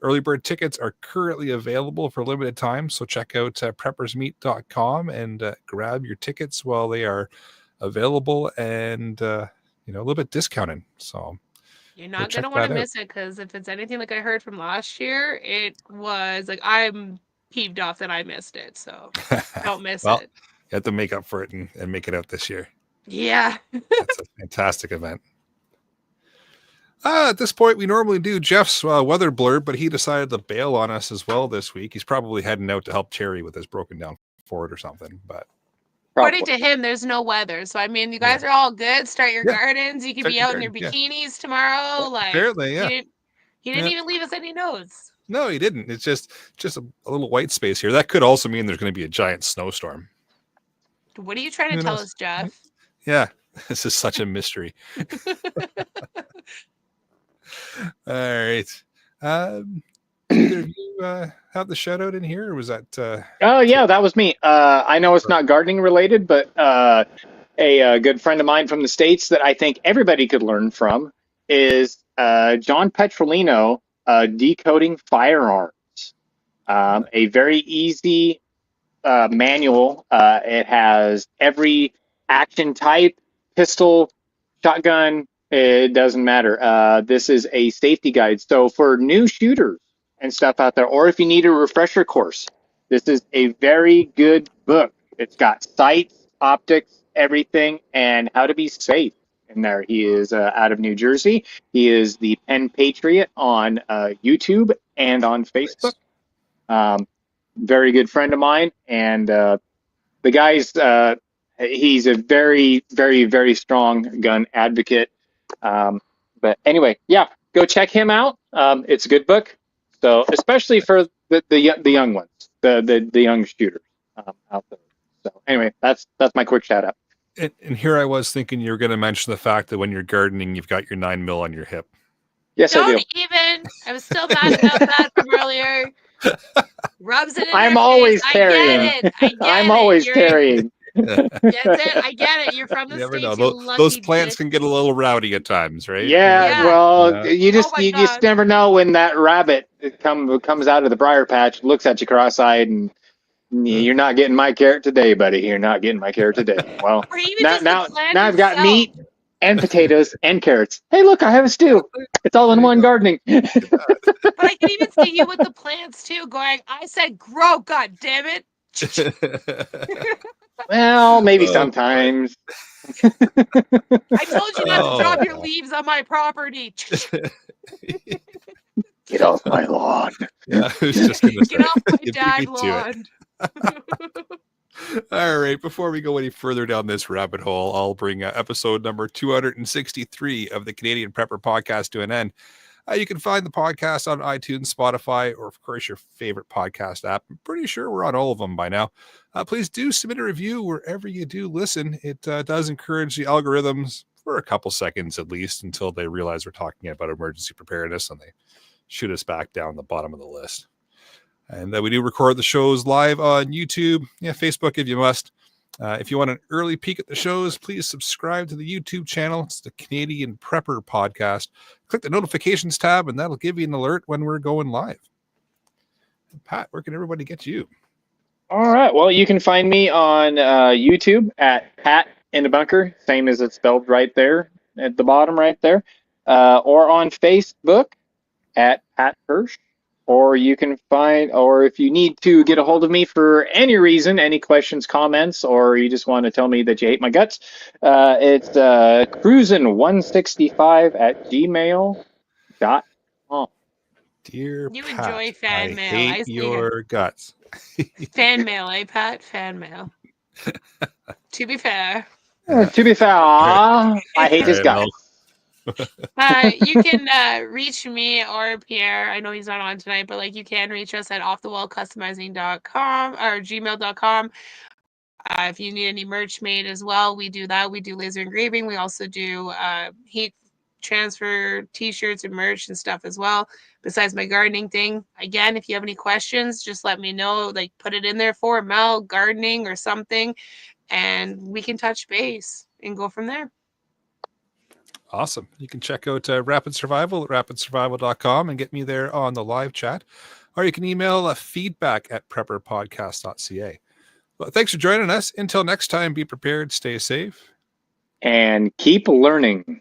Early bird tickets are currently available for limited time, so check out preppersmeet.com and grab your tickets while they are available and a little bit discounted. So you're not going to want to miss it, because if it's anything like I heard from last year, it was like, I'm peeved off that I missed it. So don't miss it. You have to make up for it and make it out this year. Yeah. That's a fantastic event. At this point, we normally do Jeff's weather blurb, but he decided to bail on us as well this week. He's probably heading out to help Terry with his broken down Ford or something. But according to him, there's no weather. So, I mean, you guys are all good. Start your gardens. You can be out in your bikinis tomorrow. Like, apparently, yeah. He didn't even leave us any notes. No, he didn't. It's just a little white space here. That could also mean there's going to be a giant snowstorm. What are you trying to tell us, Jeff? Yeah, this is such a mystery. All right. Either of you have the shout out in here, or was that? Oh yeah, that was me. I know it's not gardening related, but a good friend of mine from the States that I think everybody could learn from is John Petrolino, Decoding Firearms. A very easy manual. It has every action type, pistol, shotgun. It doesn't matter. This is a safety guide. So for new shooters and stuff out there, or if you need a refresher course, this is a very good book. It's got sights, optics, everything, and how to be safe in there. He is out of New Jersey. He is the Pen Patriot on YouTube and on Facebook. Very good friend of mine. And the guy's, he's a very, very, very strong gun advocate. But anyway, yeah, go check him out. It's a good book. So especially for the young ones, the young shooters out there. So anyway, that's my quick shout out. And here I was thinking you were going to mention the fact that when you're gardening, you've got your 9mm on your hip. Yes, I do. Don't even. I was still mad about that from earlier. Rubs it in I'm their always face. carrying. I get it. I get I'm it. always You're, carrying. That's it. I get it. You're from the You never States. know. You lucky Those plants bitch. can get a little rowdy at times, right? Yeah, Yeah. well, Yeah. you just Oh my you God. just never know when that rabbit comes out of the briar patch, looks at you cross-eyed, and you're not getting my carrot today, buddy. You're not getting my carrot today. Well, Or even now just the plant I've got itself. meat and potatoes and carrots. Hey, look, I have a stew. It's all in There you one go. gardening. But I can even see you with the plants too, going, I said grow, god damn it. Well, maybe Oh, sometimes. I told you not to drop your Oh. leaves on my property. Get off my lawn. Yeah, I was just going to say. Get off my you beat dad me to it. lawn. All right, before we go any further down this rabbit hole, I'll bring episode number 263 of the Canadian Prepper Podcast to an end. You can find the podcast on iTunes, Spotify, or of course your favorite podcast app. I'm pretty sure we're on all of them by now. Please do submit a review wherever you do listen. It does encourage the algorithms for a couple seconds at least until they realize we're talking about emergency preparedness and they shoot us back down the bottom of the list. And we do record the shows live on YouTube, Facebook if you must. If you want an early peek at the shows, please subscribe to the YouTube channel. It's the Canadian Prepper Podcast. Click the notifications tab, and that'll give you an alert when we're going live. And Pat, where can everybody get you? All right. Well, you can find me on YouTube at Pat in the Bunker, same as it's spelled right there at the bottom right there, or on Facebook at Pat Hirsch. Or you can find, or if you need to get a hold of me for any reason, any questions, comments, or you just want to tell me that you hate my guts, it's cruisin165@gmail.com. Dear You Pat, enjoy fan I mail. hate I see your guts. fan mail, eh, Pat? Fan mail. To be fair. To be fair, I hate his All right, guts. You can reach me or Pierre. I know he's not on tonight, but like you can reach us at offthewallcustomizing.com or gmail.com. If you need any merch made as well, we do that. We do laser engraving. We also do heat transfer t-shirts and merch and stuff as well, besides my gardening thing. Again, if you have any questions, just let me know. Like put it in there for Mel gardening or something, and we can touch base and go from there. Awesome. You can check out Rapid Survival at rapidsurvival.com and get me there on the live chat. Or you can email feedback at prepperpodcast.ca. Well, thanks for joining us. Until next time, be prepared, stay safe. And keep learning.